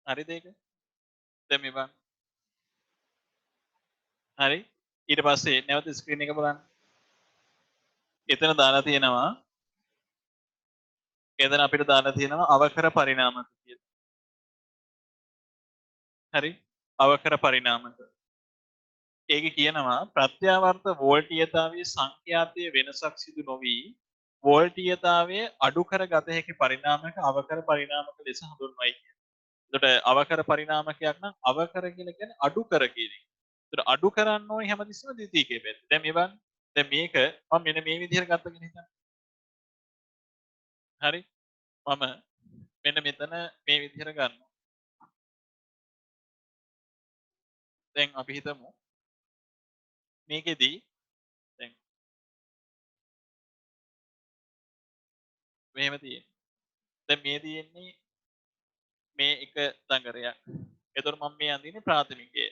හරිද ඒක? දැන් මේ බලන්න. හරි. ඊට පස්සේ නැවත ස්ක්‍රීන් එක බලන්න. එතන දාලා තියෙනවා එතන අපිට දාලා තියෙනවා අවකර පරිණාමක කියලා. හරි. අවකර පරිණාමක. ඒකේ කියනවා ප්‍රත්‍යාවර්ත වෝල්ටීයතාවයේ සංඛ්‍යාතීය වෙනසක් සිදු නොවි වෝල්ටීයතාවයේ අඩු කර ගත හැකි පරිණාමක අවකර පරිණාමක ලෙස හඳුන්වයි කියලා. එතකොට අවකර පරිණාමකයක් නම් අවකර කියලා කියන්නේ අඩු කර කියන එක. එතකොට අඩු කරන්න ඕනේ හැමතිස්සෙම ද්විතීයිකයේ පැත්ත. දැන් මේ බලන්න. දැන් මේක මම මෙන්න මේ විදිහට ගත්ත කෙනෙක් හිතන්න. හරි. මම මෙන්න මෙතන මේ විදිහට ගන්නවා. දැන් අපි හිතමු මේකෙදි දැන් මෙහෙම තියෙන්නේ. දැන් මේ තියෙන්නේ මේ එක දඟරයක්. එතකොට මම මේ අඳින්නේ ප්‍රාථමිකයේ.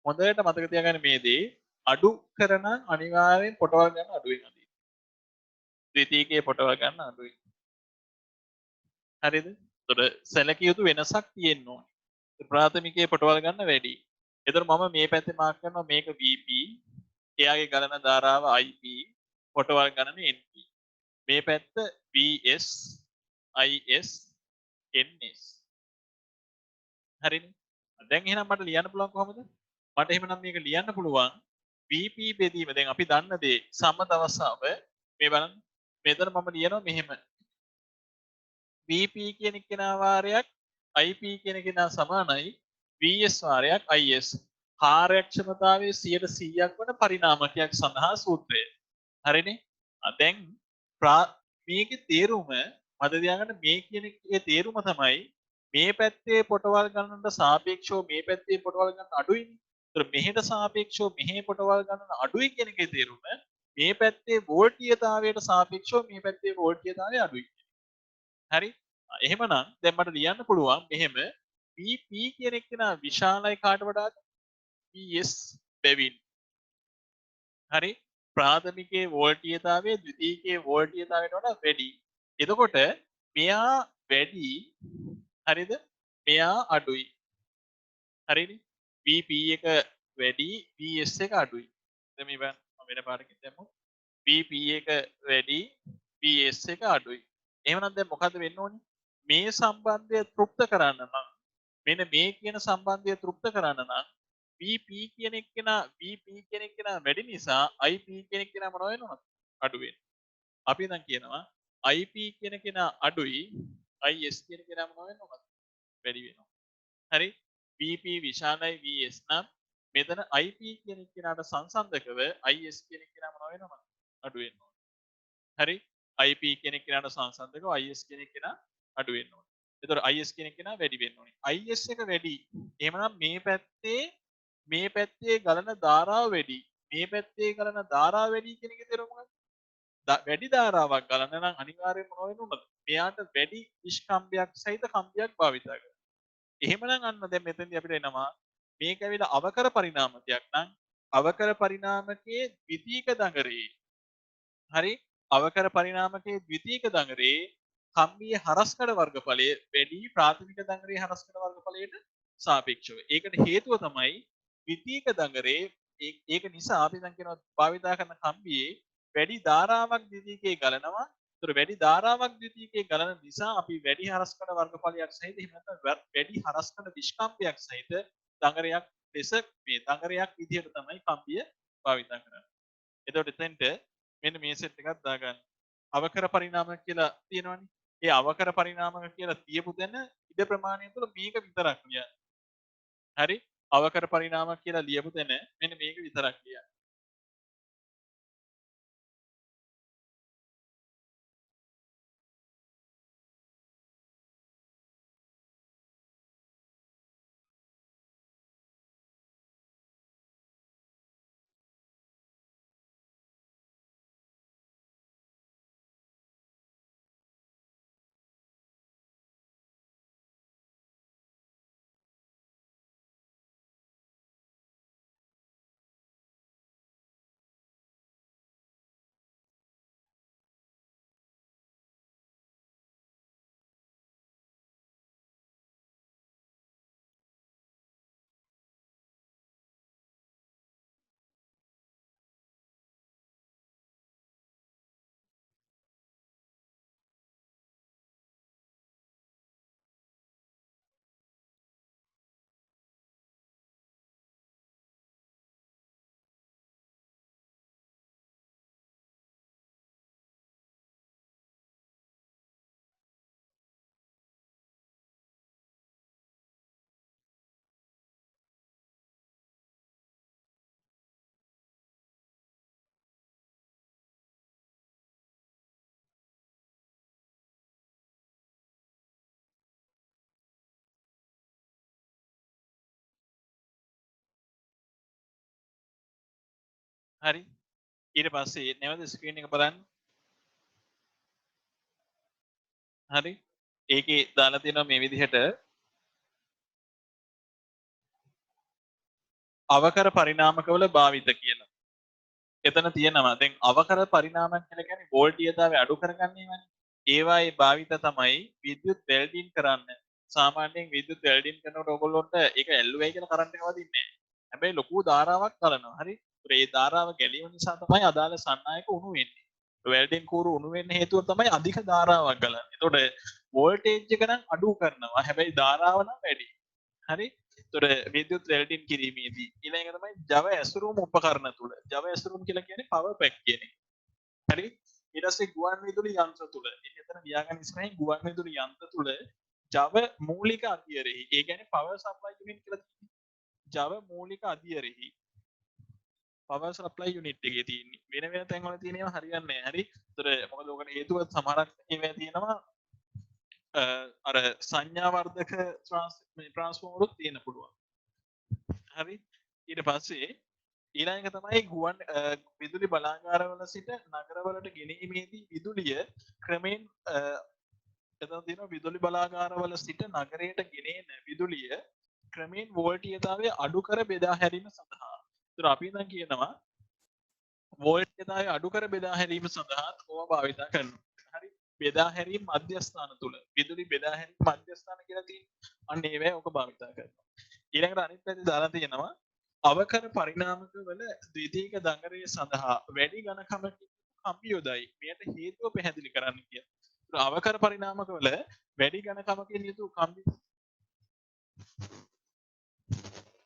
හොඳට මතක තියාගන්න මේ දේ අඩු කරන අනිවාර්යෙන් පොටවල් ගන්න අඩුවෙන් අඳින්න. ද්විතීයිකයේ පොටවල් ගන්න අඩුවෙන්. හරිද? එතකොට සැලකිය යුතු වෙනසක් තියෙන්න ඕනේ. ප්‍රාථමිකයේ පොටවල් ගන්න වැඩි. එතකොට මම මේ පැත්තේ මාක් කරනවා මේක VP, එයාගේ ගලන ධාරාව IP, පොටවල් ගණන NP. මේ පැත්ත VS, IS, NS. හරිනේ. දැන් එහෙනම් මට ලියන්න පුළුවන් කොහොමද? මට එහෙමනම් මේක ලියන්න පුළුවන් VP බෙදීම. දැන් අපි දන්න දේ සම්මත අවස්ථාව මේ බලන්න. මෙතන මම ලියනවා මෙහෙම. VP කියන කෙනා වාරයක් IP කියන කෙනා සමානයි VS වාරයක් IS. කාර්යක්ෂමතාවයේ 100%ක් වන පරිණාමකයක් සඳහා සූත්‍රය. හරිනේ? දැන් මේකේ තේරුම මට තියාගන්න මේ කියන එකේ තේරුම තමයි මේ පැත්තේ පොටවල් ගණනට සාපේක්ෂව මේ පැත්තේ පොටවල් ගණන අඩුයිනේ. ඒතර මෙහෙට සාපේක්ෂව මෙහි පොටවල් ගණන අඩුයි කියන එකේ තේරුම මේ පැත්තේ වෝල්ටීයතාවයට සාපේක්ෂව මේ පැත්තේ වෝල්ටීයතාවය අඩුයි. හරි? එහෙමනම් දැන් මට ලියන්න පුළුවන් මෙහෙම VP කියන එක නා විශාලයි කාට වඩාද? VS බැවින්. හරි? ප්‍රාථමිකයේ වෝල්ටීයතාවය ද්විතීයිකයේ වෝල්ටීයතාවයට වඩා වැඩි. එතකොට මෙයා වැඩි හරිද? මෙයා අඩුයි. හරිනේ? VP එක වැඩි VS එක අඩුයි. දැන් මේ බලන්න මම වෙන පාරකින් දැම්මු. VP එක වැඩි VS එක අඩුයි. එහෙමනම් දැන් මොකද වෙන්න ඕනේ? මේ සම්බන්ධය තෘප්ත කරන්න නම් මෙන්න මේ කියන සම්බන්ධය තෘප්ත කරන්න නම් VP කියන එක්කෙනා VP කියන එක්කෙනා වැඩි නිසා IP කියන එක්කෙනා මොනව වෙනවද? අඩු වෙනවා. අපි දැන් කියනවා IP කියන කෙනා අඩුයි IS කියන කෙනා මොනව වෙනවද? වැඩි වෙනවා. හරි? VP විශාලයි VS නම් මෙතන IP කියන කෙනාට සංසන්දකව IS කියන කෙනා මොනව වෙනවද? අඩු වෙනවා. හරි? IP කියන කෙනාට සංසන්දකව IS කියන කෙනා අඩු වෙන්න ඕනේ. එතකොට IS කියන කෙනා වැඩි වෙන්න ඕනේ. IS එක වැඩි. එහෙමනම් මේ පැත්තේ ගලන ධාරාව වැඩි. මේ පැත්තේ ගලන ධාරාව වැඩි කියන එකේ තේරුම මොකක්ද? වැඩි ධාරාවක් ගලන නම් අනිවාර්යයෙන්ම මොන වෙන්න ඕනද? මෙයාට වැඩි නිෂ්කම්භයක් සහිත කම්බියක් භාවිතා කරනවා. එහෙමනම් අන්න දැන් මෙතෙන්දී අපිට එනවා මේක ඇවිල්ලා අවකර පරිණාමකයක් නම් අවකර පරිණාමකයේ ද්විතීක දඟරේ හරි අවකර පරිණාමකයේ ද්විතීක දඟරේ කම්බියේ හරස්කඩ වර්ගඵලය වැඩි ප්‍රාථමික දඟරේ හරස්කඩ වර්ගඵලයට සාපේක්ෂව. ඒකට හේතුව තමයි ද්විතීක දඟරේ ඒක නිසා අපි දැන් කියනවා භාවිතා කරන කම්බියේ වැඩි ධාරාවක් ද්විතීකයේ ගලනවා. ඒතර වැඩි ධාරාවක් ද්විතීකයේ ගලන නිසා අපි වැඩි හරස්කඩ වර්ගඵලයක් සහිත එහෙම නැත්නම් වැඩි හරස්කඩ විස්කම්පයක් සහිත දඟරයක් ලෙස මේ දඟරයක් විදිහට තමයි කම්බිය භාවිතා කරන්නේ. එතකොට එතෙන්ට මෙන්න මේ සෙට් එකක් දාගන්න. අවකර පරිණාමක කියලා තියෙනවනේ. ඒ අවකර පරිණාමක කියලා තියපු තැන ඉඩ ප්‍රමාණය තුළ මේක විතරක් ලියන්න. හරි? අවකර පරිණාමක කියලා ලියපු තැන මෙන්න මේක විතරක් ලියන්න. හරි ඊට පස්සේ නැවත ස්ක්‍රීන් එක බලන්න හරි ඒකේ දාලා තියෙනවා මේ විදිහට අවකර පරිණාමකවල භාවිත කියලා. එතන තියෙනවා දැන් අවකර පරිණාමක කියලා කියන්නේ වෝල්ටීයතාවය අඩු කරගන්නේවනේ. ඒවායේ භාවිත තමයි විද්‍යුත් වෙල්ඩින් කරන්න. සාමාන්‍යයෙන් විද්‍යුත් වෙල්ඩින් කරනකොට ඕගොල්ලොන්ට ඒක ඇල්ලුවයි කියලා කරන්ට් එක වදින්නේ නැහැ. හැබැයි ලොකු ධාරාවක් ගලනවා. හරි. ඒ ධාරාව ගැලීම නිසා තමයි අදාළ සන්නායක උණු වෙන්නේ. වෙල්ඩින් කූරු උණු වෙන්න හේතුව තමයි අධික ධාරාවක් ගලන්නේ. එතකොට වෝල්ටේජ් එක නම් අඩු කරනවා. හැබැයි ධාරාව නම් වැඩි. හරි. තොර විද්‍යුත් වෙල්ඩින් කිරීමේදී ඊළඟ තමයි Java ඇසුරුම් උපකරණ තුල Java ඇසුරුම් කියලා කියන්නේ power pack කියන එක. හරි ඊට පස්සේ ගුවන් විදුලි යන්ත්‍ර තුල ඉතින් එතන ලියාගන්න ඉස්සරහින් ගුවන් විදුලි යන්ත්‍ර තුල Java මූලික අධියරෙහි ඒ කියන්නේ power supply unit කියලා තියෙනවා. Java මූලික අධියරෙහි power supply unit එකේ තියෙන්නේ වෙන වෙන තැන්වල තියෙනවා හරියන්නේ නැහැ. හරි. ඒතර මොකද ඔකට හේතුව සමහරක් ඒවා තියෙනවා අර සංඥා වර්ධක ට්‍රාන්ස්ෆෝමරුත් තියෙන පුළුවන්. හරි ඊට පස්සේ ඊළඟ එක තමයි ගුවන් විදුලි බලාගාරවල සිට නගරවලට ගෙනීමේදී විදුලිය ක්‍රමෙන් එතන තියෙනවා විදුලි බලාගාරවල සිට නගරයට ගෙනෙන විදුලිය ක්‍රමෙන් වෝල්ටීයතාවය අඩු කර බෙදා හැරීම සඳහා. ඒතර අපි දැන් කියනවා වෝල්ටීයතාවය අඩු කර බෙදා හැරීම සඳහා ඕවා භාවිත කරනවා. හරි බෙදා හැරීම මධ්‍යස්ථාන තුල විදුලි බෙදා හැරීම මධ්‍යස්ථාන කියලා තියෙනවා. අන්න ඒවැ ඔක භාවිත කරනවා. ඊළඟට අනිත් පැත්තේ දාලා තියෙනවා අවකර පරිණාමක වල ද්විතීක දඟරය සඳහා වැඩි ඝනකමකින් කම්බි යොදයි. මෙයට හේතුව පැහැදිලි කරන්න කියලා. ඒත් අවකර පරිණාමක වල වැඩි ඝනකමකින් යුතු කම්බි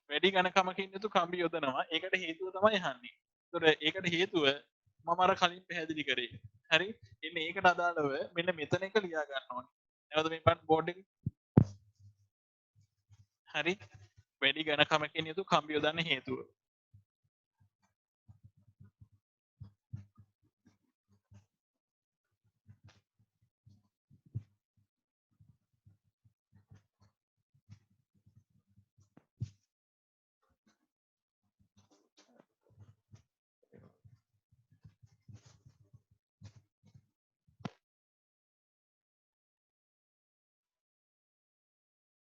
වැඩි ඝනකමකින් යුතු කම්බි යොදනවා. ඒකට හේතුව තමයි අහන්නේ. ඒතර ඒකට හේතුව මම අර කලින් පැහැදිලි කරේ. හරි? එන්නේ ඒකට අදාළව මෙන්න මෙතන එක ලියා ගන්න ඕනේ. නැවත මේ බන් බෝඩ් එකේ. හරි? වැඩි ඝනකමකින් යුතු කම්බි යොදන්න හේතුව.